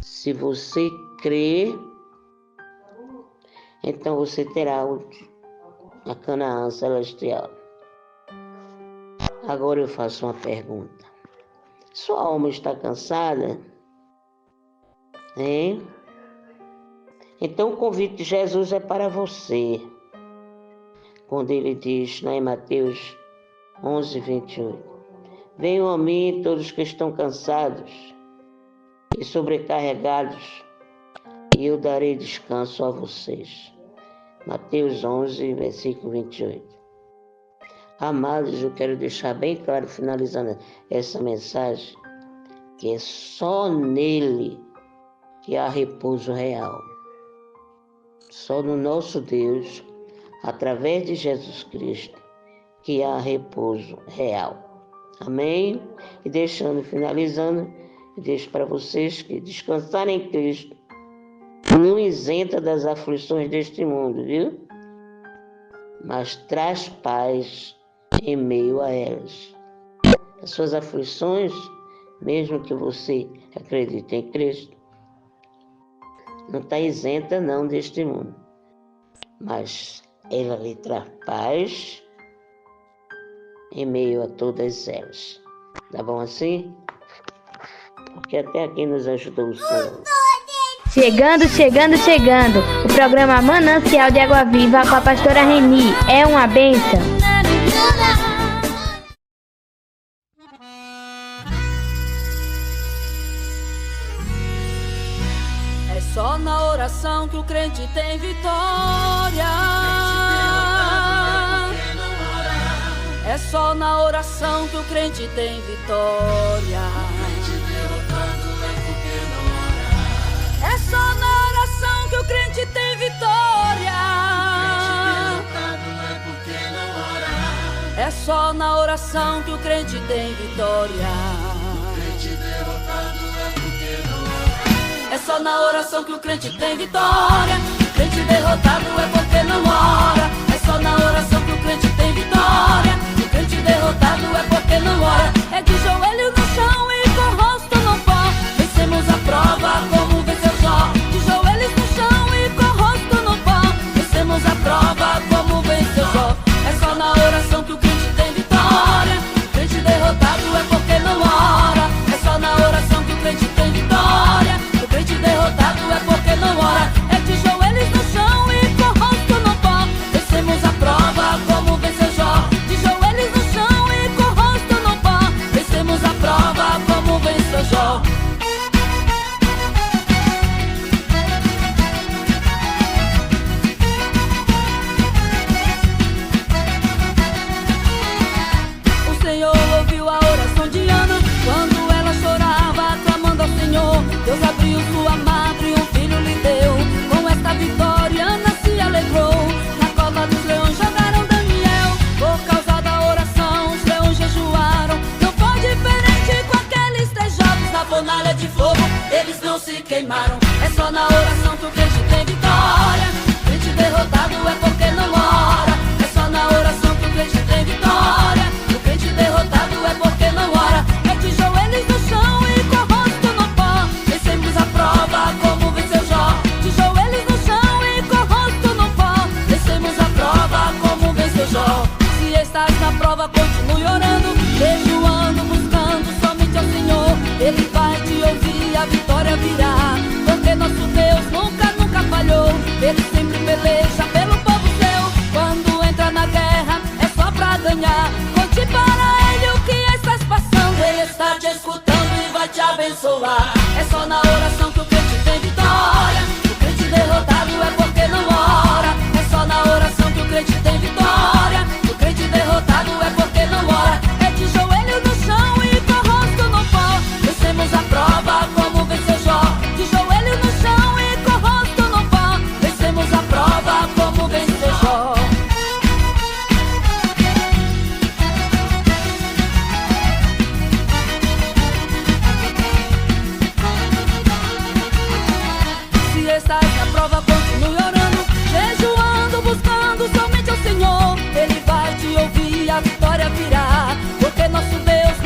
Se você crer, então você terá a Canaã celestial. Agora eu faço uma pergunta. Sua alma está cansada? Hein? Então o convite de Jesus é para você. Quando ele diz lá em Mateus 11, 28. Venham a mim todos que estão cansados e sobrecarregados, e eu darei descanso a vocês. Mateus 11, versículo 28. Amados, eu quero deixar bem claro, finalizando essa mensagem, que é só nele que há repouso real. Só no nosso Deus, através de Jesus Cristo, que há repouso real. Amém? E finalizando, eu deixo para vocês que descansar em Cristo não isenta das aflições deste mundo, viu? Mas traz paz em meio a elas. As suas aflições, mesmo que você acredite em Cristo, não está isenta não deste mundo. Mas ela lhe traz paz em meio a todas elas. Tá bom assim? Porque até aqui nos ajudou o Senhor. Chegando. O programa Manancial de Água Viva com a pastora Reni. É uma bênção. É só na oração que o crente tem vitória. É só na oração que o crente tem vitória. É só na oração que o crente tem vitória. É só na oração que o crente tem vitória. É só na oração que o crente tem vitória. Crente derrotado é porque não ora. É só na oração que o crente tem vitória. O crente derrotado é porque não ora. É de joelho no chão e com o rosto no pó. Vencemos a prova como venceu Jó. De joelhos no chão e com o rosto no pó. Vencemos a prova como venceu Jó. É só na oração que o crente tem vitória. O crente derrotado é porque não ora. É só na oração que o crente tem vitória. O crente derrotado é porque não ora. É de joelhos no chão e com o rosto no pó. Vencemos a prova como venceu Jó. De joelhos no chão e com o rosto no pó. Vencemos a prova como venceu Jó. O Senhor ouviu a oração de Ana quando ela chorava, clamando ao Senhor. Deus abriu sua madre e um filho lhe deu. Com esta vitória Ana se alegrou. Na cova dos leões jogaram Daniel. Por causa da oração os leões jejuaram. Não foi diferente com aqueles 3 jovens na fornalha de fogo. Eles não se queimaram. É só na oração que o crente tem vitória. Crente derrotado é porque não ora. É só na oração que o crente tem vitória. O crente derrotado é porque não ora. É de joelhos no chão e com o rosto no pó. Vencemos a prova como venceu Jó. De joelhos no chão e com o rosto no pó. Vencemos a prova como venceu Jó. Se estás na prova, continue orando. e orando, jejuando, buscando somente o Senhor. Ele vai te ouvir, a vitória virá, porque nosso Deus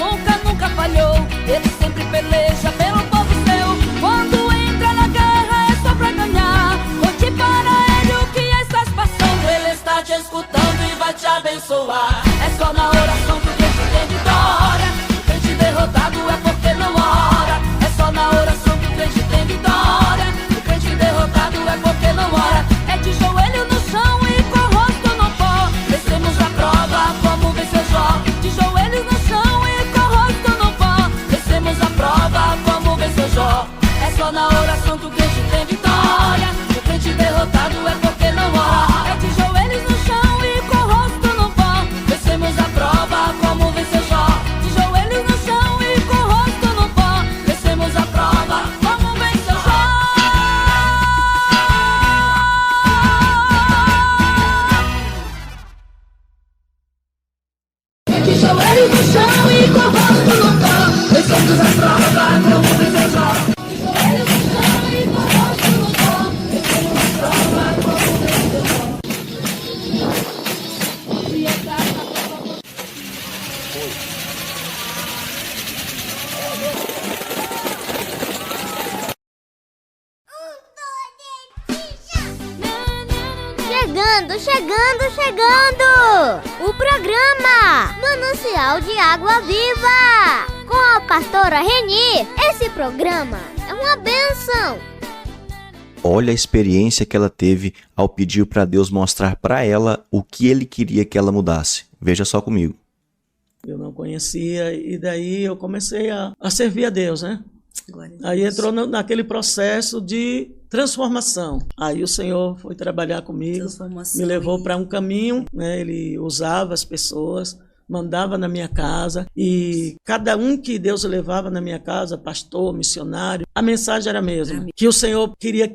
nunca falhou. Ele sempre peleja pelo povo seu. Quando entra na guerra é só pra ganhar. Conte para ele o que estás passando. Ele está te escutando e vai te abençoar. É só na oração que o crente tem vitória. O crente derrotado é porque não ora. É só na oração que o crente tem vitória. O crente derrotado é porque não ora. É de joelho no chão e com o rosto no pó. Vencemos a prova como venceu Jó. De joelhos no chão e com o rosto no pó. Vencemos a prova como venceu Jó. É só na oração que o crente tem vitória. O crente derrotado é porque não ora. É de joelhos no chão e com o rosto no pó. Vencemos a prova como venceu Jó. De joelhos no chão e com o rosto no pó. Vencemos a prova como venceu Jó. É de joelhos no chão e com o rosto no pó. Vencemos a prova como venceu Jó. De joelhos no chão e com o rosto no pó. Vencemos a prova como venceu Jó. Chegando! O programa Manancial de Água Viva, com a pastora Reni. Esse programa é uma bênção. Olha a experiência que ela teve ao pedir para Deus mostrar para ela o que Ele queria que ela mudasse. Veja só comigo. Eu não conhecia e daí eu comecei a servir a Deus, né? Aí entrou naquele processo de transformação. Aí o Senhor foi trabalhar comigo, me levou para um caminho, né? Ele usava as pessoas, mandava na minha casa, e cada um que Deus levava na minha casa, pastor, missionário, a mensagem era a mesma, que o Senhor queria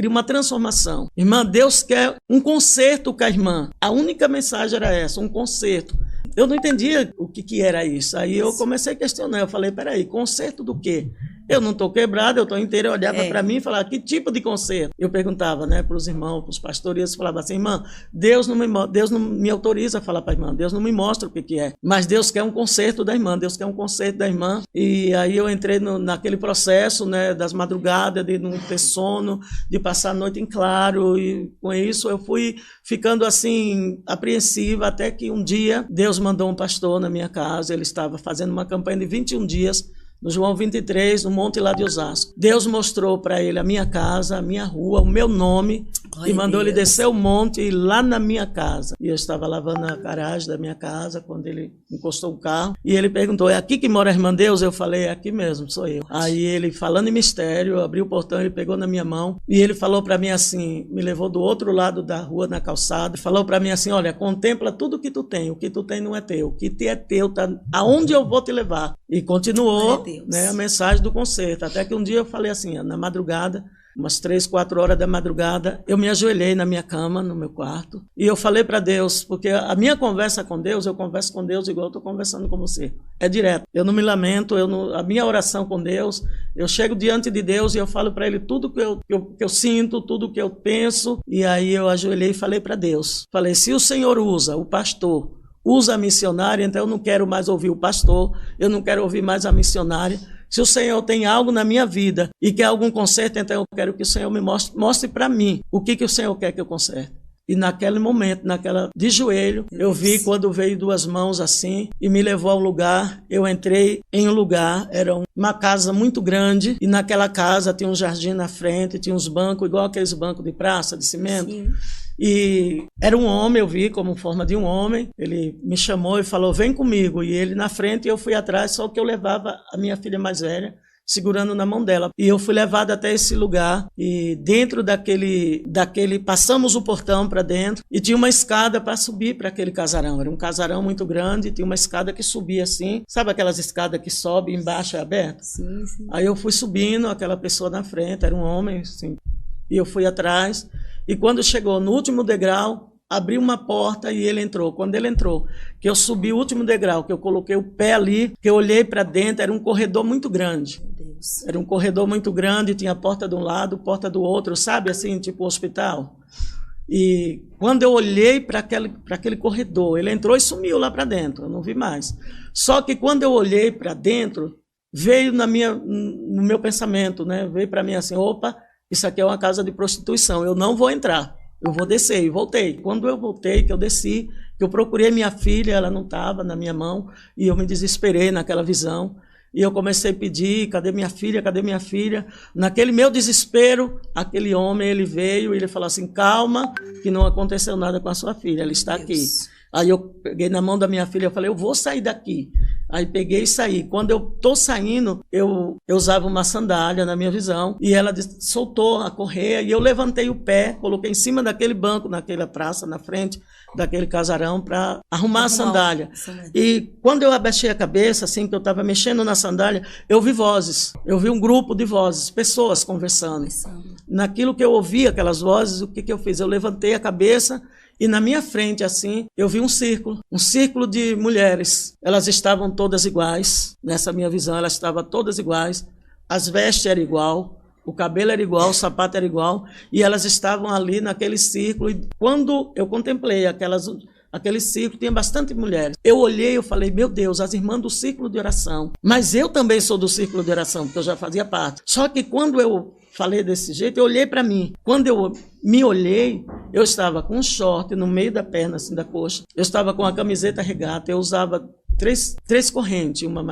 uma transformação. Irmã, Deus quer um conserto com a irmã. A única mensagem era essa, um conserto. Eu não entendia o que era isso. Aí eu comecei a questionar, eu falei, peraí, conserto do quê? Eu não estou quebrado, eu estou inteiro. Eu olhava para mim e falava, que tipo de conserto? Eu perguntava, né, para os irmãos, para os pastores, eles falavam assim, irmã, Deus não me autoriza a falar para a irmã, Deus não me mostra o que é, mas Deus quer um conserto da irmã, Deus quer um conserto da irmã. E aí eu entrei naquele processo, né, das madrugadas, de não ter sono, de passar a noite em claro, e com isso eu fui ficando assim, apreensiva, até que um dia Deus mandou um pastor na minha casa, ele estava fazendo uma campanha de 21 dias, no João 23, no monte lá de Osasco. Deus mostrou para ele a minha casa, a minha rua, o meu nome, e mandou ele descer o monte e ir lá na minha casa. E eu estava lavando a garagem da minha casa, quando ele encostou o carro, e ele perguntou, é aqui que mora a irmã Deus? Eu falei, é aqui mesmo, sou eu. Aí ele, falando em mistério, abriu o portão, ele pegou na minha mão, e ele falou para mim assim, me levou do outro lado da rua, na calçada, falou para mim assim, olha, contempla tudo que tu tem, o que tu tem não é teu, o que é teu, tá aonde eu vou te levar. E continuou, né, a mensagem do concerto, até que um dia eu falei assim, na madrugada, umas 3, 4 horas da madrugada, eu me ajoelhei na minha cama, no meu quarto, e eu falei para Deus, porque a minha conversa com Deus, eu converso com Deus igual eu estou conversando com você, é direto, eu não me lamento, a minha oração com Deus, eu chego diante de Deus e eu falo para Ele tudo que eu sinto, tudo que eu penso, e aí eu ajoelhei e falei para Deus, falei, se o Senhor usa o pastor, usa a missionária, então eu não quero mais ouvir o pastor, eu não quero ouvir mais a missionária. Se o Senhor tem algo na minha vida e quer algum conserto, então eu quero que o Senhor me mostre para mim o que o Senhor quer que eu conserte. E naquele momento, de joelho, eu vi quando veio 2 mãos assim e me levou ao lugar. Eu entrei em um lugar, era uma casa muito grande e naquela casa tinha um jardim na frente, tinha uns bancos, igual aqueles bancos de praça, de cimento. Sim. E era um homem, eu vi como forma de um homem, ele me chamou e falou, vem comigo, e ele na frente e eu fui atrás, só que eu levava a minha filha mais velha, segurando na mão dela, e eu fui levado até esse lugar, e dentro daquele passamos o portão para dentro, e tinha uma escada para subir para aquele casarão, era um casarão muito grande, tinha uma escada que subia assim, sabe aquelas escadas que sobe e embaixo é aberta? Sim, sim. Aí eu fui subindo, aquela pessoa na frente, era um homem, assim, e eu fui atrás, e quando chegou no último degrau, abriu uma porta e ele entrou. Quando ele entrou, que eu subi o último degrau, que eu coloquei o pé ali, que eu olhei para dentro, era um corredor muito grande. Deus. Era um corredor muito grande, tinha porta de um lado, porta do outro, sabe, assim, tipo hospital. E quando eu olhei para aquele corredor, ele entrou e sumiu lá para dentro, eu não vi mais. Só que quando eu olhei para dentro, veio no meu pensamento, né? Veio para mim assim, opa, isso aqui é uma casa de prostituição, eu não vou entrar, eu vou descer. E voltei. Quando eu voltei, que eu desci, que eu procurei minha filha, ela não estava na minha mão, e eu me desesperei naquela visão. E eu comecei a pedir, cadê minha filha, cadê minha filha? Naquele meu desespero, aquele homem, ele veio e ele falou assim, calma, que não aconteceu nada com a sua filha, ela está aqui. Aí eu peguei na mão da minha filha, eu falei, eu vou sair daqui. Aí peguei e saí. Quando eu estou saindo, eu usava uma sandália na minha visão, e ela soltou a correia, e eu levantei o pé, coloquei em cima daquele banco, naquela praça, na frente daquele casarão, para arrumar a sandália. E quando eu abaixei a cabeça, assim, que eu estava mexendo na sandália, eu vi vozes. Eu vi um grupo de vozes, pessoas conversando. Naquilo que eu ouvi, aquelas vozes, o que eu fiz? Eu levantei a cabeça, e na minha frente, assim, eu vi um círculo de mulheres. Elas estavam todas iguais, nessa minha visão, elas estavam todas iguais, as vestes eram igual, o cabelo era igual, o sapato era igual, e elas estavam ali naquele círculo, e quando eu contemplei aquele círculo, tinha bastante mulheres. Eu olhei, eu falei, meu Deus, as irmãs do círculo de oração. Mas eu também sou do círculo de oração, porque eu já fazia parte. Só que quando eu falei desse jeito, eu olhei para mim. Quando eu me olhei, eu estava com um short no meio da perna, assim, da coxa. Eu estava com a camiseta regata, eu usava três correntes, uma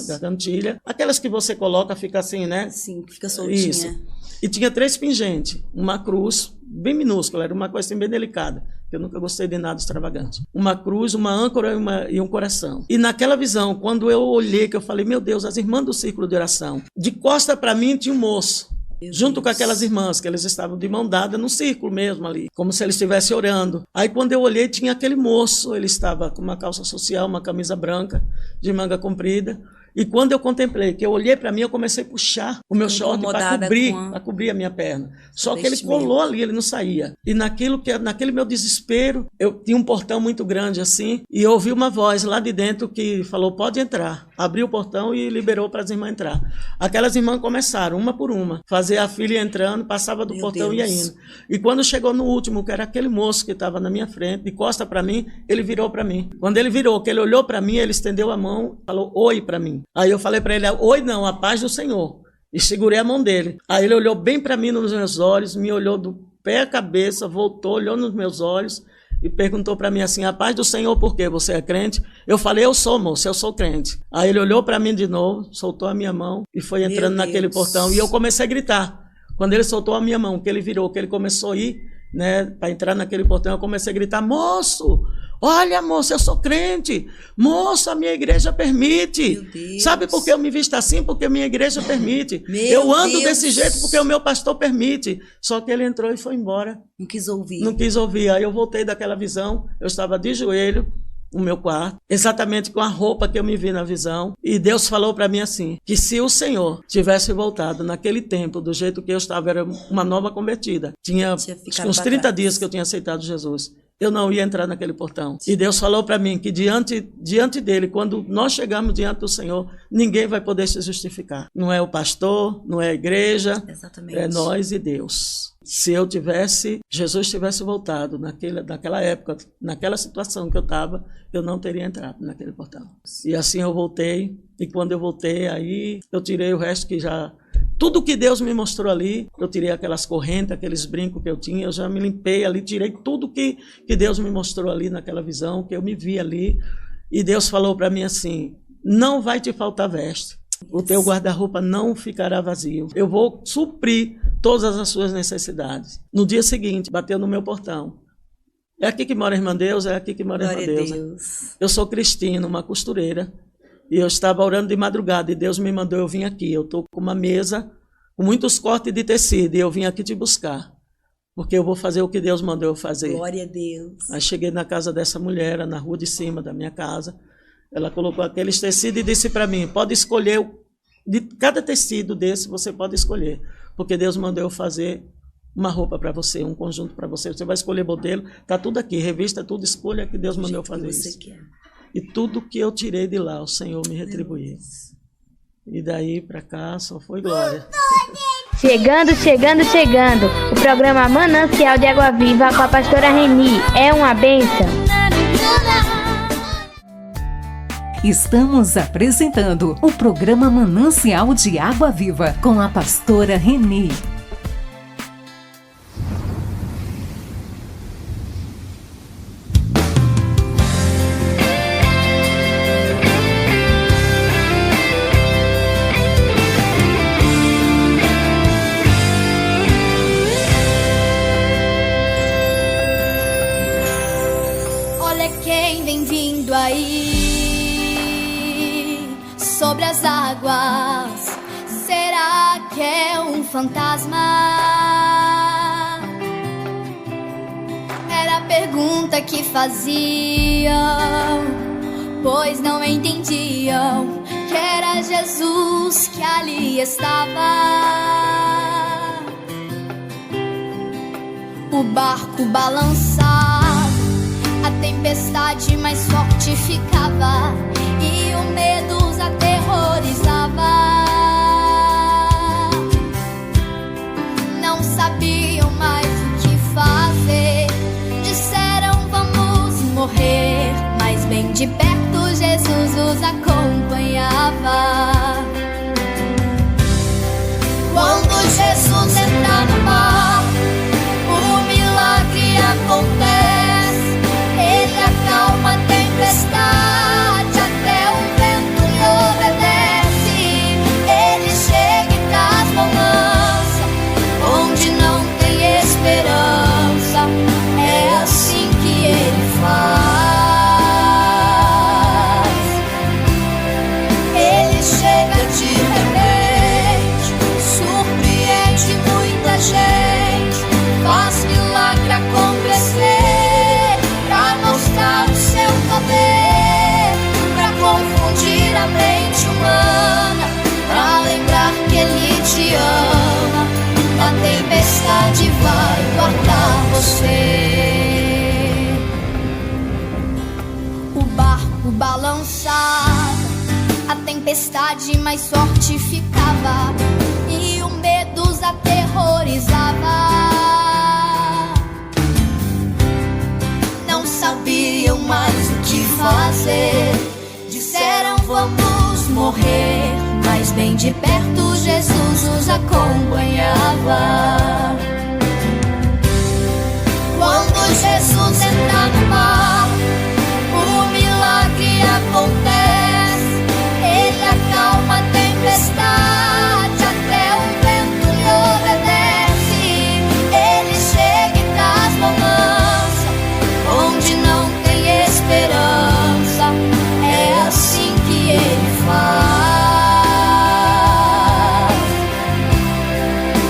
gargantilha. Aquelas que você coloca, fica assim, né? Sim, fica soltinha. Isso. E tinha 3 pingentes, uma cruz bem minúscula, era uma coisa assim, bem delicada. Eu nunca gostei de nada extravagante. Uma cruz, uma âncora e um coração. E naquela visão, quando eu olhei, que eu falei, meu Deus, as irmãs do círculo de oração. De costa para mim tinha um moço, junto com aquelas irmãs, que eles estavam de mão dada no círculo mesmo ali, como se eles estivessem orando. Aí quando eu olhei, tinha aquele moço, ele estava com uma calça social, uma camisa branca, de manga comprida. E quando eu contemplei, que eu olhei para mim, eu comecei a puxar o meu short para cobrir a minha perna. Só que ele colou ali, ele não saía. E naquele meu desespero, eu tinha um portão muito grande assim, e eu ouvi uma voz lá de dentro que falou, pode entrar. Abriu o portão e liberou para as irmãs entrar. Aquelas irmãs começaram, uma por uma, fazer a filha entrando, passava do portão e ia indo. E quando chegou no último, que era aquele moço que estava na minha frente, de costa para mim, ele virou para mim. Quando ele virou, que ele olhou para mim, ele estendeu a mão, falou, oi para mim. Aí eu falei para ele, oi não, a paz do Senhor. E segurei a mão dele. Aí ele olhou bem para mim nos meus olhos, me olhou do pé à cabeça, voltou, olhou nos meus olhos e perguntou para mim assim, a paz do Senhor, por quê? Você é crente? Eu falei, eu sou, moço, eu sou crente. Aí ele olhou para mim de novo, soltou a minha mão e foi entrando naquele portão. E eu comecei a gritar. Quando ele soltou a minha mão, que ele virou, que ele começou a ir, né, para entrar naquele portão, eu comecei a gritar, moço! Olha, moça, eu sou crente. Moça, a minha igreja permite. Sabe por que eu me visto assim? Porque a minha igreja permite. Eu ando desse jeito porque o meu pastor permite. Só que ele entrou e foi embora. Não quis ouvir. Não quis ouvir. Aí eu voltei daquela visão. Eu estava de joelho no meu quarto, exatamente com a roupa que eu me vi na visão. E Deus falou para mim assim, que se o Senhor tivesse voltado naquele tempo, do jeito que eu estava, era uma nova convertida. Tinha uns 30 dias que eu tinha aceitado Jesus. Eu não ia entrar naquele portão. E Deus falou para mim que diante dele, quando nós chegarmos diante do Senhor, ninguém vai poder se justificar. Não é o pastor, não é a igreja, exatamente, é nós e Deus. Se Jesus tivesse voltado naquela época, naquela situação que eu estava, eu não teria entrado naquele portão. E assim eu voltei, e quando eu voltei, aí eu tirei o resto que já... Tudo que Deus me mostrou ali, eu tirei aquelas correntes, aqueles brincos que eu tinha, eu já me limpei ali, tirei tudo que Deus me mostrou ali naquela visão, que eu me vi ali. E Deus falou para mim assim, não vai te faltar veste, o teu guarda-roupa não ficará vazio. Eu vou suprir todas as suas necessidades. No dia seguinte, bateu no meu portão. É aqui que mora a irmã Deus, é aqui que mora a irmã Deus. Eu sou Cristina, uma costureira. E eu estava orando de madrugada e Deus me mandou eu vim aqui. Eu estou com uma mesa com muitos cortes de tecido e eu vim aqui te buscar. Porque eu vou fazer o que Deus mandou eu fazer. Glória a Deus. Aí cheguei na casa dessa mulher, na rua de cima da minha casa. Ela colocou aqueles tecidos e disse para mim, pode escolher, de cada tecido desse você pode escolher. Porque Deus mandou eu fazer uma roupa para você, um conjunto para você. Você vai escolher modelo, está tudo aqui, revista, tudo, escolha que Deus mandou eu fazer isso. E tudo que eu tirei de lá, o Senhor me retribuiu. E daí pra cá só foi glória. Chegando, chegando, chegando. O programa Manancial de Água Viva com a pastora Reni. É uma bênção. Estamos apresentando o programa Manancial de Água Viva com a pastora Reni. Olha quem vem vindo aí sobre as águas. Será que é um fantasma? Era a pergunta que faziam, pois não entendiam que era Jesus que ali estava. O barco balançava, a tempestade mais forte ficava e o medo os aterrorizava. Não sabiam mais o que fazer, disseram vamos morrer, mas bem de perto Jesus os acompanhava. Quando Jesus entra no mar, o milagre acontece. Ele acalma a tempestade, até o vento lhe obedece. Ele chega e traz bonança onde não tem esperança. É assim que ele faz. Ele chega de repente, surpreende muita gente, faz milagre acontecer, mostrar o seu poder, pra confundir a mente humana, pra lembrar que Ele te ama. A tempestade vai guardar você. O barco balançava, a tempestade mais forte ficava e o medo os aterrorizava. Sabiam mais o que fazer, disseram vamos morrer, mas bem de perto Jesus os acompanhava. Quando Jesus entra no mar, o milagre acontece. Ele acalma a tempestade, até o vento lhe obedece. Ele chega e traz bonança onde não tem esperança. É assim que ele faz.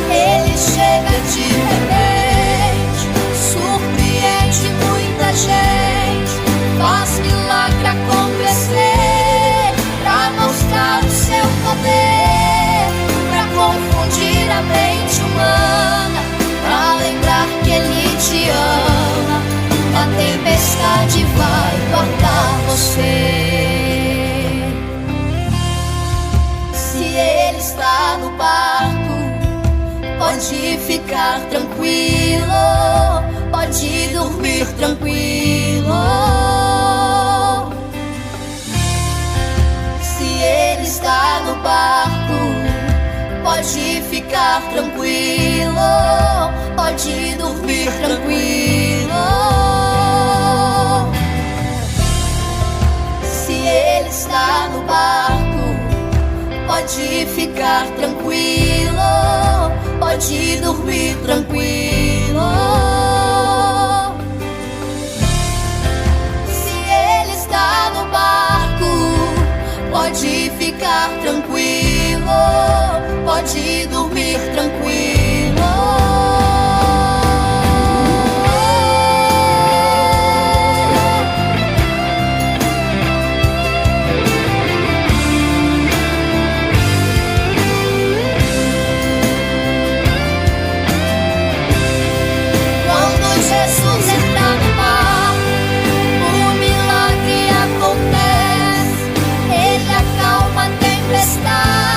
Ele chega de repente, surpreende muita gente, faz milagre acontecer, pra mostrar o seu poder, pra confundir a mente humana, pra lembrar que Ele te ama. A tempestade vai guardar você. Se Ele está no barco, pode ficar tranquilo, pode dormir tranquilo. Se Ele está no barco, pode ficar tranquilo, pode dormir tranquilo. Ele está no barco, pode ficar tranquilo, pode dormir tranquilo. Se Ele está no barco, pode ficar tranquilo, pode dormir tranquilo. Está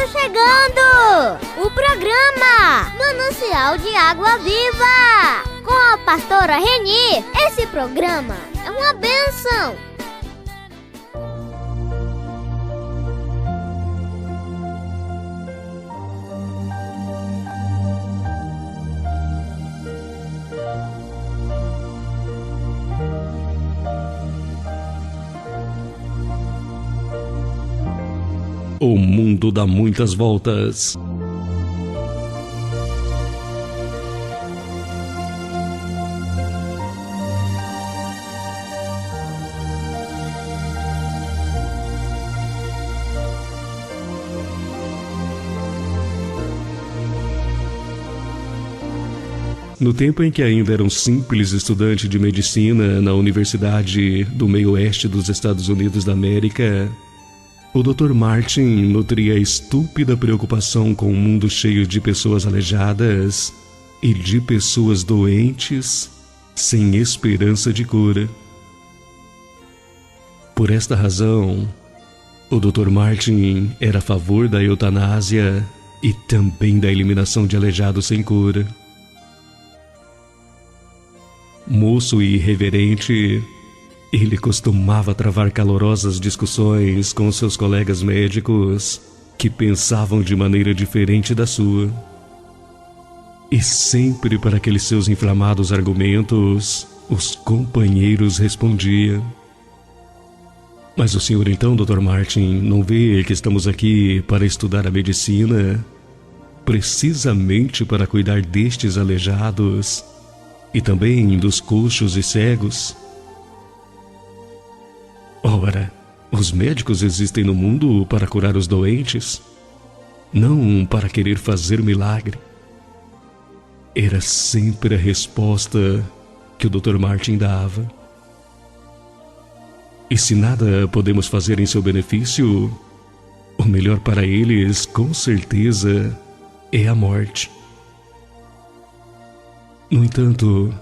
chegando! O programa Manancial de Água Viva, com a pastora Reni. Esse programa é uma bênção. O mundo dá muitas voltas. No tempo em que ainda era um simples estudante de medicina na Universidade do Meio Oeste dos Estados Unidos da América, o Dr. Martin nutria estúpida preocupação com um mundo cheio de pessoas aleijadas e de pessoas doentes sem esperança de cura. Por esta razão, o Dr. Martin era a favor da eutanásia e também da eliminação de aleijados sem cura. Moço e irreverente, ele costumava travar calorosas discussões com seus colegas médicos que pensavam de maneira diferente da sua. E sempre para aqueles seus inflamados argumentos, os companheiros respondiam: "Mas o senhor então, Dr. Martin, não vê que estamos aqui para estudar a medicina, precisamente para cuidar destes aleijados e também dos coxos e cegos? Ora, os médicos existem no mundo para curar os doentes, não para querer fazer milagre." Era sempre a resposta que o Dr. Martin dava. E se nada podemos fazer em seu benefício, o melhor para eles, com certeza, é a morte. No entanto,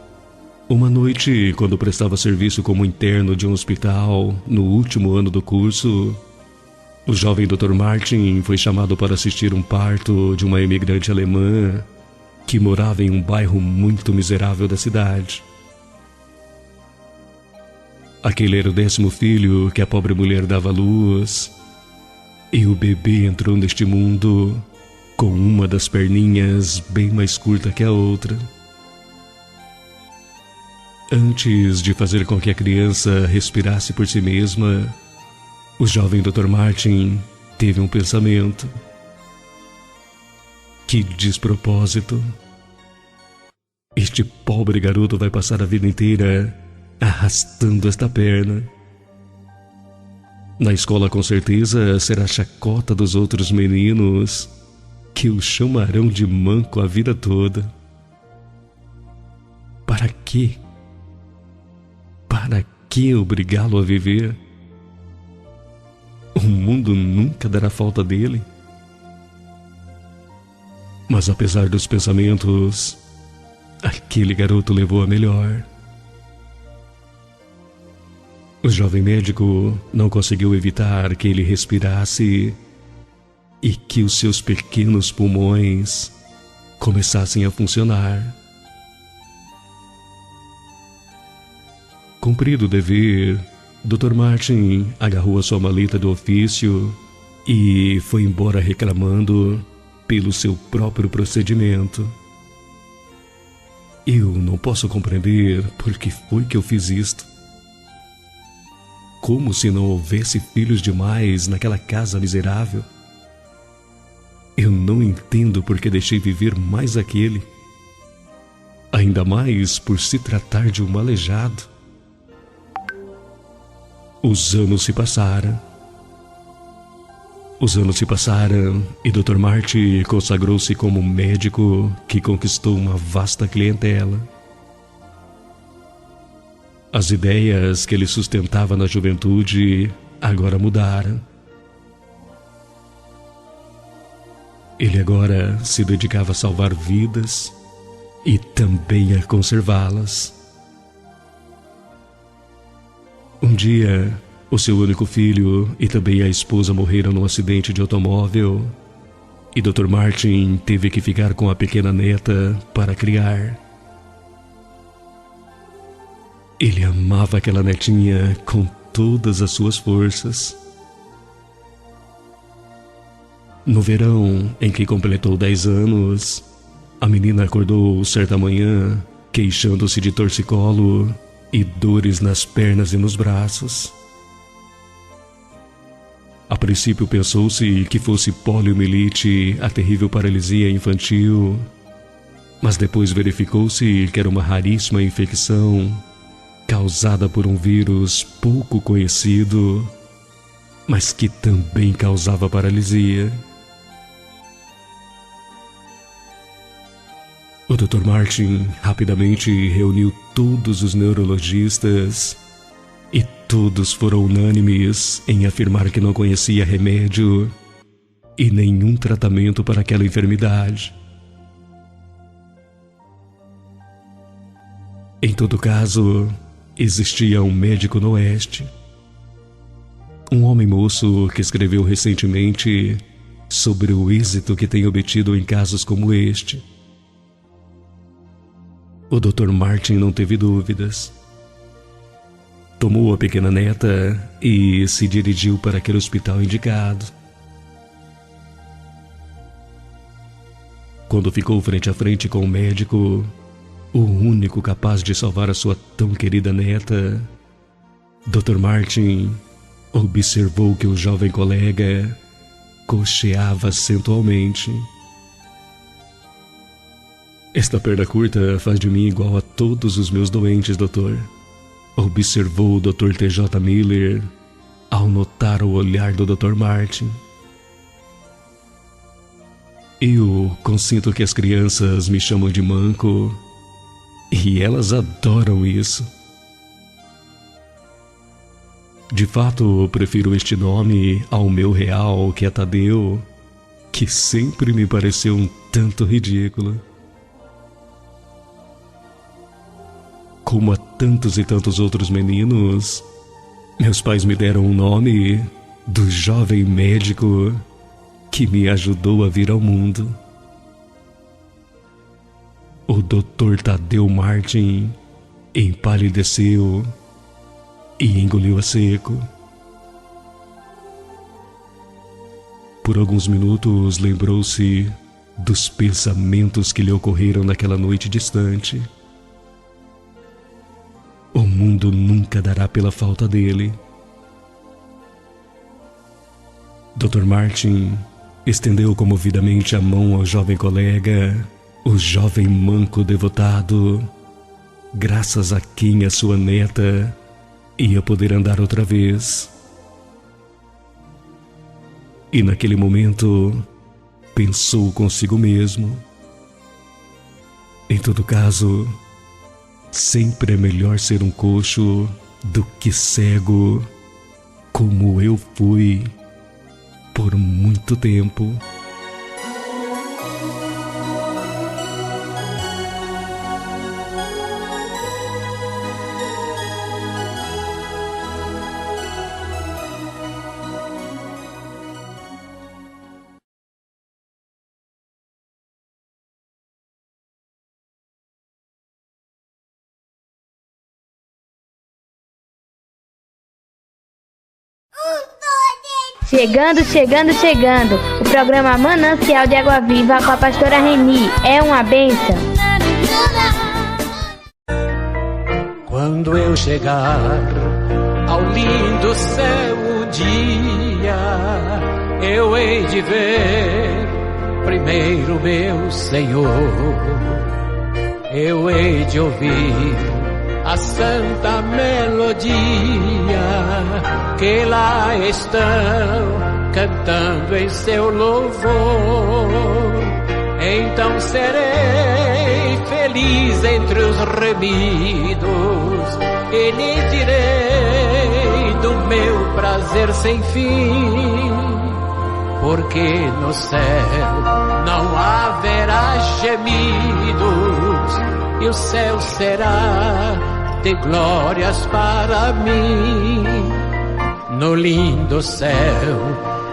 uma noite, quando prestava serviço como interno de um hospital no último ano do curso, o jovem Dr. Martin foi chamado para assistir um parto de uma imigrante alemã que morava em um bairro muito miserável da cidade. Aquele era o 10º filho que a pobre mulher dava à luz, e o bebê entrou neste mundo com uma das perninhas bem mais curta que a outra. Antes de fazer com que a criança respirasse por si mesma, o jovem Dr. Martin teve um pensamento. Que despropósito! Este pobre garoto vai passar a vida inteira arrastando esta perna. Na escola, com certeza, será a chacota dos outros meninos que o chamarão de manco a vida toda. Para quê? Para que obrigá-lo a viver? O mundo nunca dará falta dele. Mas apesar dos pensamentos, aquele garoto levou a melhor. O jovem médico não conseguiu evitar que ele respirasse e que os seus pequenos pulmões começassem a funcionar. Cumprido o dever, Dr. Martin agarrou a sua maleta do ofício e foi embora reclamando pelo seu próprio procedimento. Eu não posso compreender por que foi que eu fiz isto. Como se não houvesse filhos demais naquela casa miserável. Eu não entendo por que deixei viver mais aquele. Ainda mais por se tratar de um aleijado. Os anos se passaram. E Dr. Martin consagrou-se como um médico que conquistou uma vasta clientela. As ideias que ele sustentava na juventude agora mudaram. Ele agora se dedicava a salvar vidas e também a conservá-las. Um dia, O seu único filho e também a esposa morreram num acidente de automóvel e Dr. Martin teve que ficar com a pequena neta para criar. Ele amava aquela netinha com todas as suas forças. No verão em que completou 10 anos, a menina acordou certa manhã queixando-se de torcicolo e dores nas pernas e nos braços. A princípio pensou-se que fosse poliomielite, a terrível paralisia infantil, mas depois verificou-se que era uma raríssima infecção causada por um vírus pouco conhecido, mas que também causava paralisia. O Dr. Martin rapidamente reuniu todos os neurologistas e todos foram unânimes em afirmar que não conhecia remédio e nenhum tratamento para aquela enfermidade. Em todo caso, existia um médico no Oeste, um homem moço que escreveu recentemente sobre o êxito que tem obtido em casos como este. O Dr. Martin não teve dúvidas. Tomou a pequena neta e se dirigiu para aquele hospital indicado. Quando ficou frente a frente com o médico, o único capaz de salvar a sua tão querida neta, Dr. Martin observou que o jovem colega cocheava sensualmente. Esta perna curta faz de mim igual a todos os meus doentes, doutor, observou o Dr. T.J. Miller ao notar o olhar do Dr. Martin. Eu consinto que as crianças me chamam de manco e elas adoram isso. De fato, prefiro este nome ao meu real, que é Tadeu, que sempre me pareceu um tanto ridículo. Como a tantos e tantos outros meninos, meus pais me deram o nome do jovem médico que me ajudou a vir ao mundo. O Dr. Tadeu Martin empalideceu e engoliu a seco. Por alguns minutos lembrou-se dos pensamentos que lhe ocorreram naquela noite distante. O mundo nunca dará pela falta dele. Dr. Martin estendeu comovidamente a mão ao jovem colega, o jovem manco devotado, graças a quem a sua neta ia poder andar outra vez. E naquele momento pensou consigo mesmo: em todo caso, sempre é melhor ser um coxo do que cego, como eu fui por muito tempo. Chegando. O programa Manancial de Água Viva com a pastora Reni. É uma bênção. Quando eu chegar ao lindo céu um dia, eu hei de ver primeiro meu Senhor. Eu hei de ouvir a santa melodia que lá estão cantando em seu louvor. Então serei feliz entre os remidos e lhe direi do meu prazer sem fim, porque no céu não haverá gemidos e o céu será de glórias para mim. No lindo céu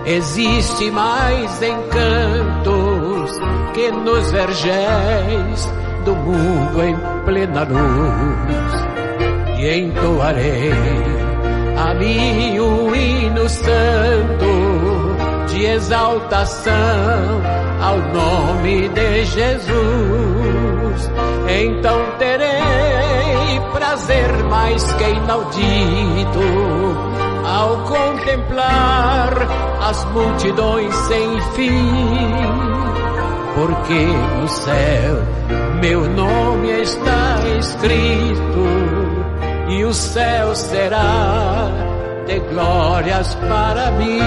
existe mais encantos que nos vergéis do mundo em plena luz. E entoarei a mim um hino santo de exaltação ao nome de Jesus. Então terei prazer mais que inaudito ao contemplar as multidões sem fim, porque no céu meu nome está escrito e o céu será de glórias para mim.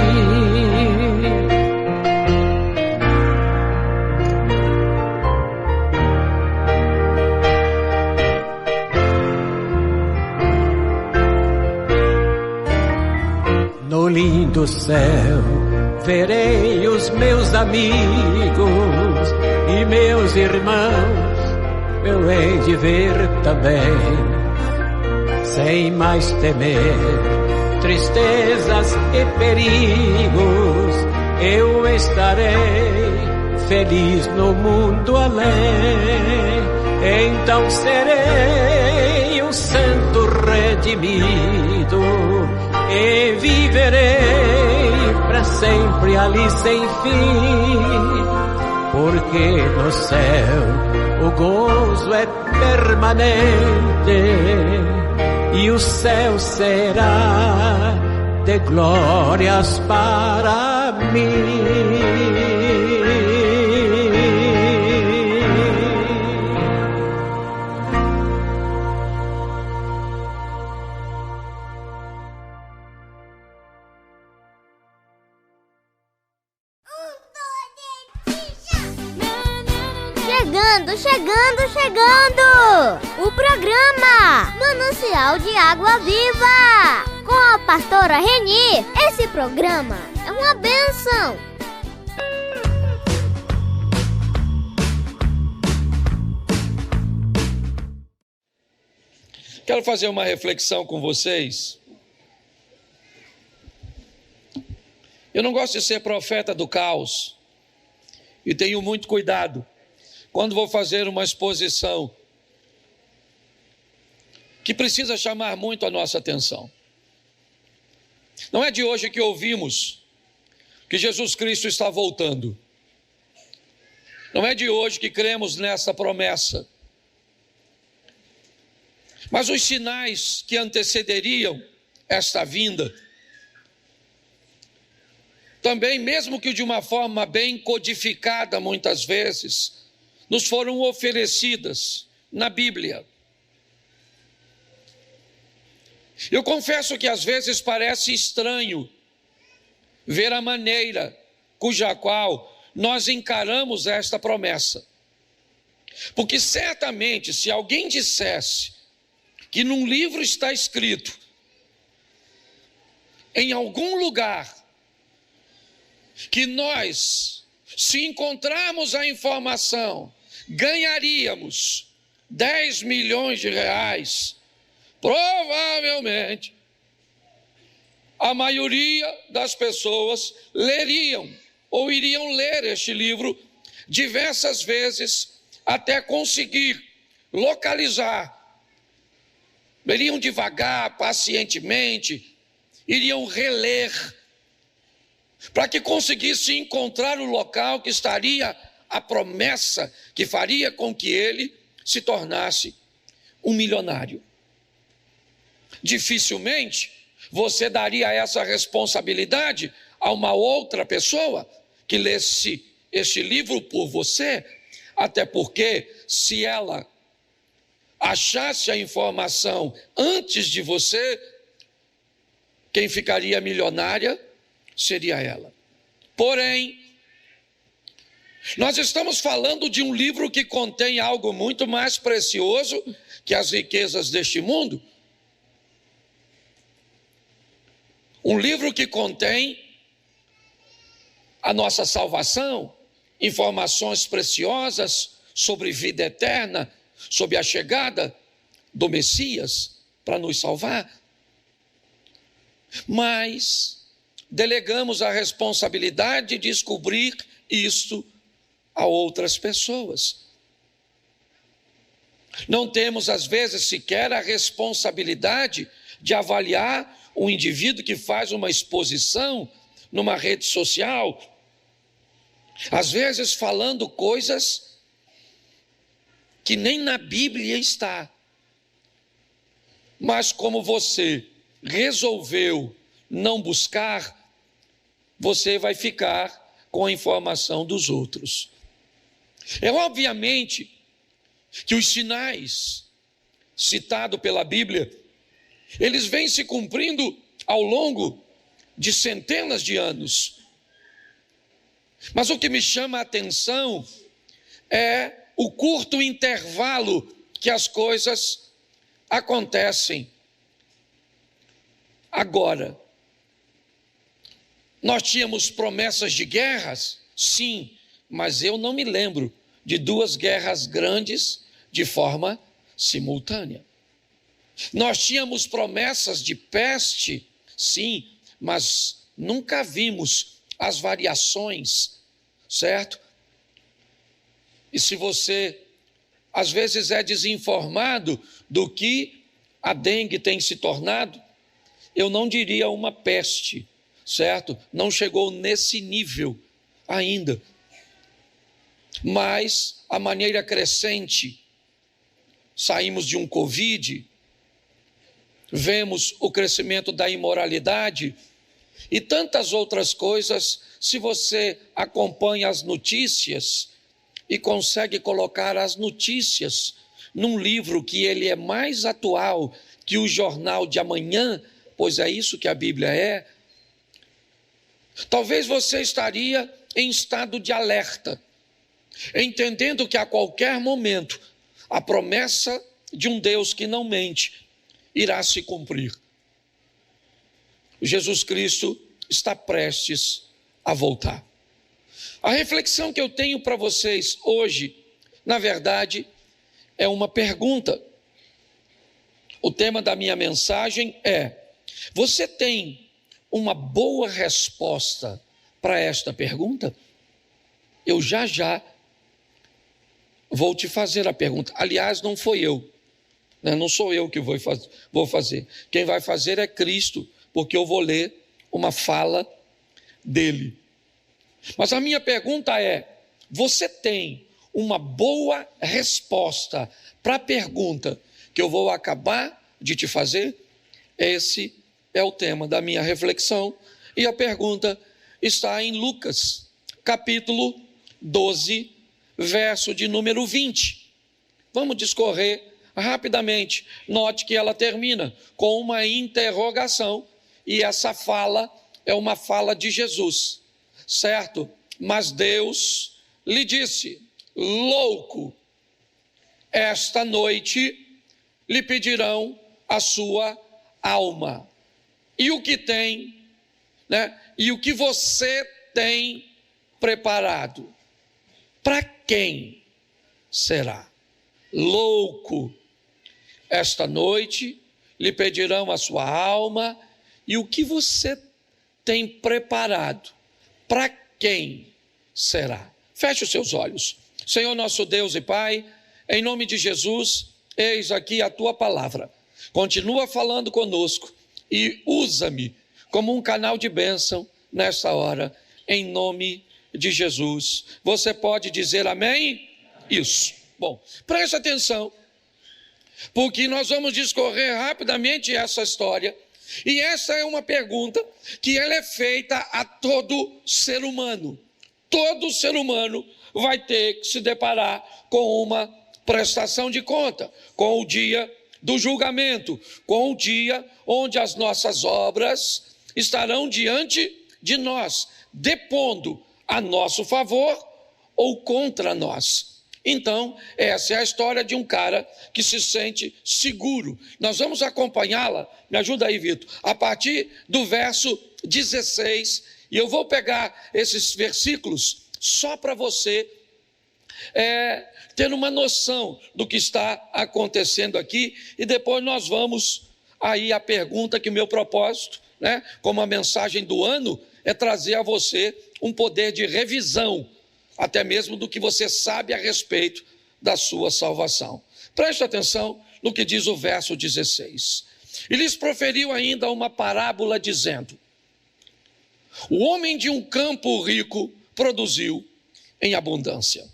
No lindo céu verei os meus amigos e meus irmãos, eu hei de ver também, sem mais temer tristezas e perigos. Eu estarei feliz no mundo além. Então serei um santo redimido e viverei para sempre ali sem fim, porque no céu o gozo é permanente e o céu será de glórias para mim. Chegando! O programa Manancial de Água Viva! Com a pastora Reni. Esse programa é uma bênção! Quero fazer uma reflexão com vocês. Eu não gosto de ser profeta do caos e tenho muito cuidado quando vou fazer uma exposição que precisa chamar muito a nossa atenção. Não é de hoje que ouvimos que Jesus Cristo está voltando. Não é de hoje que cremos nessa promessa. Mas os sinais que antecederiam esta vinda, também, mesmo que de uma forma bem codificada muitas vezes, nos foram oferecidas na Bíblia. Eu confesso que às vezes parece estranho ver a maneira cuja qual nós encaramos esta promessa. Porque certamente, se alguém dissesse que num livro está escrito, em algum lugar, que nós, se encontrarmos a informação, ganharíamos 10 milhões de reais, provavelmente a maioria das pessoas leriam ou iriam ler este livro diversas vezes até conseguir localizar. Leriam devagar, pacientemente, iriam reler para que conseguisse encontrar o local que estaria a promessa que faria com que ele se tornasse um milionário. Dificilmente você daria essa responsabilidade a uma outra pessoa que lesse este livro por você, até porque se ela achasse a informação antes de você, quem ficaria milionária seria ela. Porém, nós estamos falando de um livro que contém algo muito mais precioso que as riquezas deste mundo. Um livro que contém a nossa salvação, informações preciosas sobre vida eterna, sobre a chegada do Messias para nos salvar. mas delegamos a responsabilidade de descobrir isso a outras pessoas. Não temos, às vezes, sequer a responsabilidade de avaliar um indivíduo que faz uma exposição numa rede social, às vezes falando coisas que nem na Bíblia está. Mas como você resolveu não buscar, você vai ficar com a informação dos outros. É obviamente que os sinais citados pela Bíblia, eles vêm se cumprindo ao longo de centenas de anos. Mas o que me chama a atenção é o curto intervalo que as coisas acontecem. Agora, nós tínhamos promessas de guerras? Sim, mas eu não me lembro de 2 guerras grandes de forma simultânea. Nós tínhamos promessas de peste? Sim, mas nunca vimos as variações, certo? E se você, às vezes, é desinformado do que a dengue tem se tornado, eu não diria uma peste, certo? Não chegou nesse nível ainda. Mas, a maneira crescente, saímos de um Covid, vemos o crescimento da imoralidade e tantas outras coisas. Se você acompanha as notícias e consegue colocar as notícias num livro que ele é mais atual que o jornal de amanhã, pois é isso que a Bíblia é, talvez você estaria em estado de alerta, entendendo que a qualquer momento a promessa de um Deus que não mente irá se cumprir. Jesus Cristo está prestes a voltar. A reflexão que eu tenho para vocês hoje, na verdade, é uma pergunta. O tema da minha mensagem é: você tem uma boa resposta para esta pergunta? Eu já vou te fazer a pergunta. Aliás, não foi eu, né? Não sou eu que vou fazer. Quem vai fazer é Cristo, porque eu vou ler uma fala dele. Mas a minha pergunta é: você tem uma boa resposta para a pergunta que eu vou acabar de te fazer? Esse é o tema da minha reflexão, e a pergunta está em Lucas, capítulo 12, verso de número 20. Vamos discorrer rapidamente. Note que ela termina com uma interrogação, e essa fala é uma fala de Jesus, certo? Mas Deus lhe disse: louco, esta noite lhe pedirão a sua alma. E o que tem, né? E o que você tem preparado? Para quem será? Louco, esta noite lhe pedirão a sua alma. E o que você tem preparado? Para quem será? Feche os seus olhos. Senhor nosso Deus e Pai, em nome de Jesus, eis aqui a tua palavra. Continua falando conosco e usa-me como um canal de bênção nesta hora, em nome de Jesus. Você pode dizer amém? Isso. Bom, preste atenção, porque nós vamos discorrer rapidamente essa história, e essa é uma pergunta que ela é feita a todo ser humano. Todo ser humano vai ter que se deparar com uma prestação de conta, com o dia do julgamento, com o dia onde as nossas obras estarão diante de nós, depondo a nosso favor ou contra nós. Então, essa é a história de um cara que se sente seguro. Nós vamos acompanhá-la, me ajuda aí, Vitor, a partir do verso 16, e eu vou pegar esses versículos só para você ter uma noção do que está acontecendo aqui, e depois nós vamos aí à pergunta que o meu propósito, né, como a mensagem do ano, é trazer a você um poder de revisão, até mesmo do que você sabe a respeito da sua salvação. Preste atenção no que diz o verso 16. E lhes proferiu ainda uma parábola dizendo: o homem de um campo rico produziu em abundância.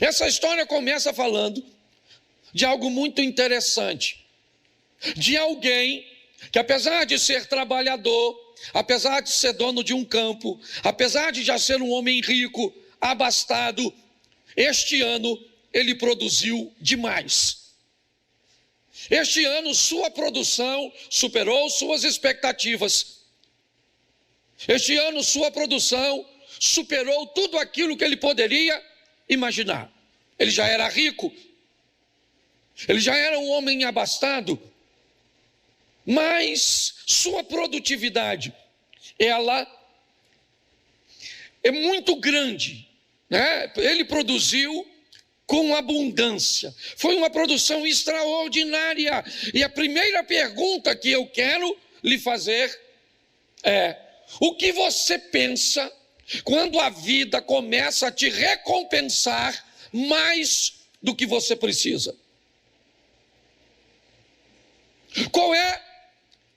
Essa história começa falando de algo muito interessante, de alguém que, apesar de ser trabalhador, apesar de ser dono de um campo, apesar de já ser um homem rico, abastado, este ano ele produziu demais. Este ano sua produção superou suas expectativas. Este ano sua produção superou tudo aquilo que ele poderia imaginar. Ele já era rico, ele já era um homem abastado, mas sua produtividade, ela é muito grande, né? Ele produziu com abundância, foi uma produção extraordinária. E a primeira pergunta que eu quero lhe fazer é: o que você pensa quando a vida começa a te recompensar mais do que você precisa? Qual é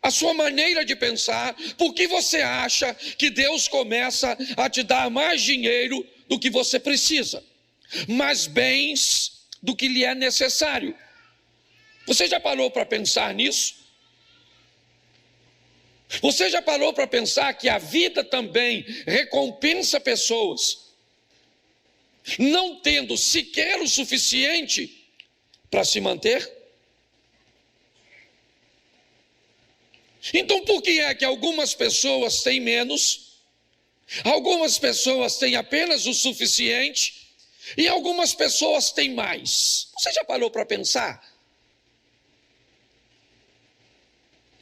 a sua maneira de pensar? Por que você acha que Deus começa a te dar mais dinheiro do que você precisa, mais bens do que lhe é necessário? Você já parou para pensar nisso? Você já parou para pensar que a vida também recompensa pessoas não tendo sequer o suficiente para se manter? Então, por que é que algumas pessoas têm menos, algumas pessoas têm apenas o suficiente e algumas pessoas têm mais? Você já parou para pensar?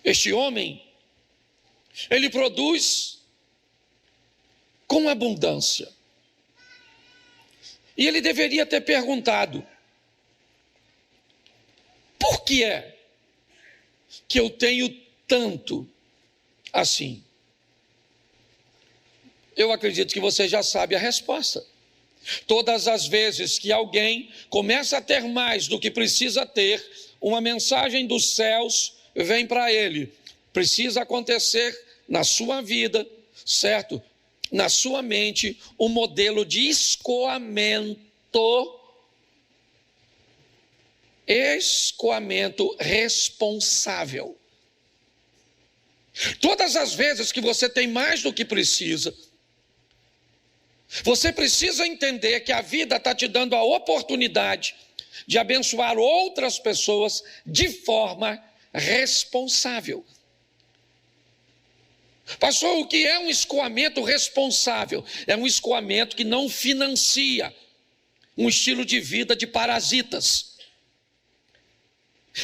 Este homem, ele produz com abundância. E ele deveria ter perguntado: por que é que eu tenho tanto assim? Eu acredito que você já sabe a resposta. Todas as vezes que alguém começa a ter mais do que precisa ter, uma mensagem dos céus vem para ele: precisa acontecer na sua vida, certo? Na sua mente, um modelo de escoamento responsável. Todas as vezes que você tem mais do que precisa, você precisa entender que a vida está te dando a oportunidade de abençoar outras pessoas de forma responsável. Pastor, o que é um escoamento responsável? É um escoamento que não financia um estilo de vida de parasitas.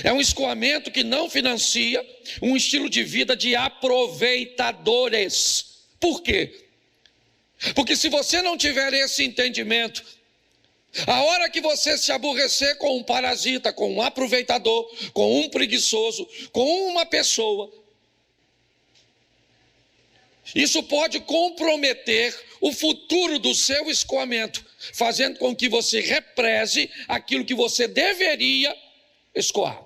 É um escoamento que não financia um estilo de vida de aproveitadores. Por quê? Porque se você não tiver esse entendimento, a hora que você se aborrecer com um parasita, com um aproveitador, com um preguiçoso, com uma pessoa, isso pode comprometer o futuro do seu escoamento, fazendo com que você represe aquilo que você deveria escoar.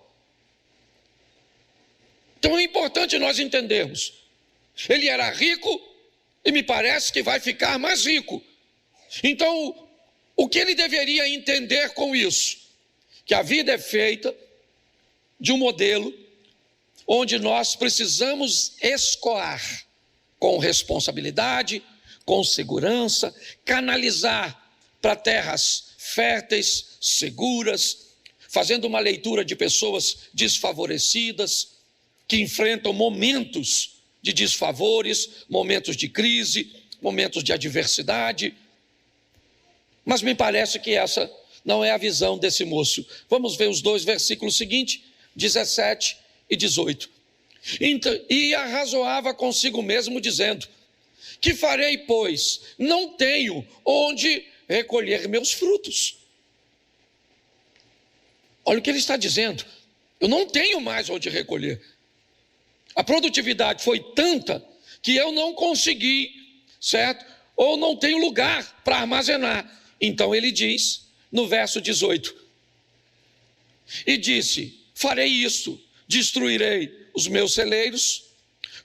Então é importante nós entendermos: ele era rico e me parece que vai ficar mais rico. Então, o que ele deveria entender com isso? Que a vida é feita de um modelo onde nós precisamos escoar com responsabilidade, com segurança, canalizar para terras férteis, seguras, fazendo uma leitura de pessoas desfavorecidas, que enfrentam momentos de desfavores, momentos de crise, momentos de adversidade. Mas me parece que essa não é a visão desse moço. Vamos ver os dois versículos seguintes, 17 e 18. E arrazoava consigo mesmo, dizendo: que farei, pois? Não tenho onde recolher meus frutos. Olha o que ele está dizendo: eu não tenho mais onde recolher. A produtividade foi tanta que eu não consegui, certo? Ou não tenho lugar para armazenar. Então ele diz, no verso 18, e disse, farei isso, destruirei os meus celeiros,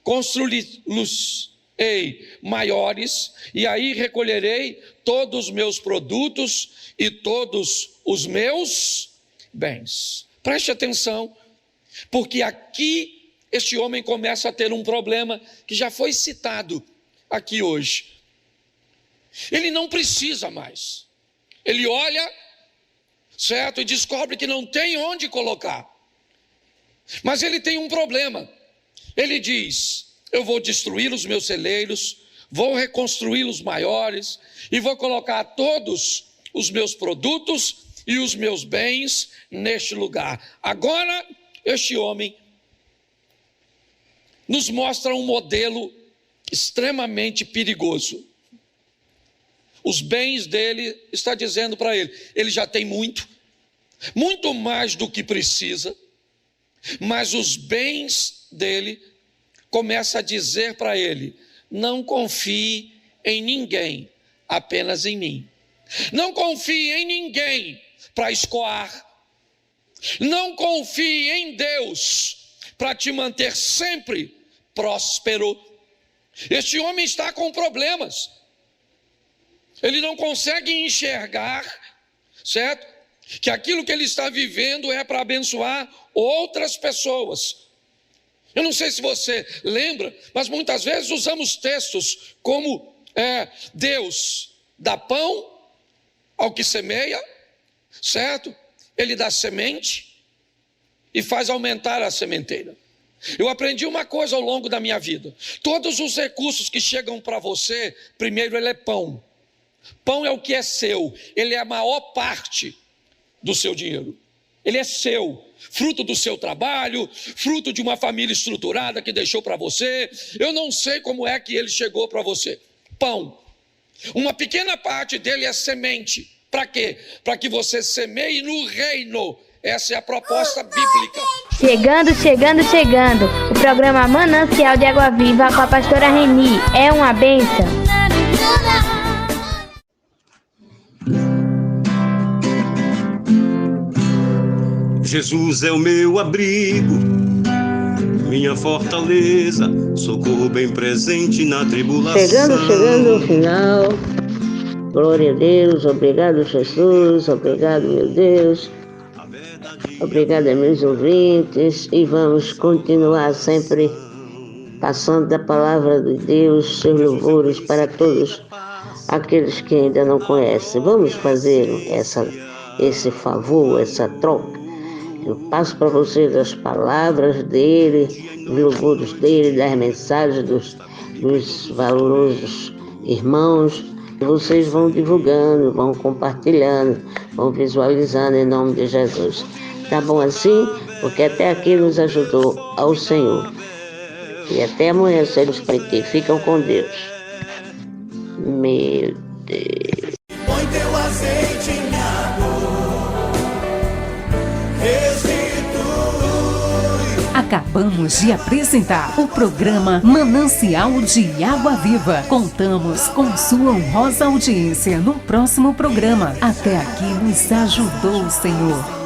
construí-los-ei maiores, e aí recolherei todos os meus produtos e todos os meus bens. Preste atenção, porque aqui este homem começa a ter um problema que já foi citado aqui hoje. Ele não precisa mais. Ele olha, certo, e descobre que não tem onde colocar. Mas ele tem um problema. Ele diz, eu vou destruir os meus celeiros, vou reconstruí-los maiores e vou colocar todos os meus produtos e os meus bens neste lugar. Agora, este homem nos mostra um modelo extremamente perigoso. Os bens dele, está dizendo para ele, ele já tem muito mais do que precisa, mas os bens dele começa a dizer para ele, não confie em ninguém, apenas em mim. Não confie em ninguém para escoar. Não confie em Deus para te manter sempre próspero. Este homem está com problemas. Ele não consegue enxergar, certo? Que aquilo que ele está vivendo é para abençoar outras pessoas. Eu não sei se você lembra, mas muitas vezes usamos textos como Deus dá pão ao que semeia, certo? Ele dá semente e faz aumentar a sementeira. Eu aprendi uma coisa ao longo da minha vida. Todos os recursos que chegam para você, primeiro ele é pão. Pão é o que é seu, ele é a maior parte do seu dinheiro. Ele é seu, fruto do seu trabalho, fruto de uma família estruturada que deixou para você. Eu não sei como é que ele chegou para você. Pão. Uma pequena parte dele é semente. Para quê? Para que você semeie no reino. Essa é a proposta bíblica. Chegando. O programa Manancial de Água Viva com a pastora Reni. É uma bênção. Jesus é o meu abrigo, minha fortaleza, socorro bem presente na tribulação. Chegando ao final. Glória a Deus, obrigado Jesus, obrigado meu Deus, obrigado a meus ouvintes, e vamos continuar sempre passando da palavra de Deus, seus louvores para todos aqueles que ainda não conhecem. Vamos fazer esse favor, essa troca. Eu passo para vocês as palavras dele, os louvores dele, das mensagens dos valorosos irmãos. Vocês vão divulgando, vão compartilhando, vão visualizando em nome de Jesus. Tá bom assim? Porque até aqui nos ajudou ao Senhor. E até amanhã, se eles permitirem. Ficam com Deus. Meu Deus. Põe teu azeite em água, restitui. Acabamos de apresentar o programa Manancial de Água Viva. Contamos com sua honrosa audiência no próximo programa. Até aqui nos ajudou o Senhor.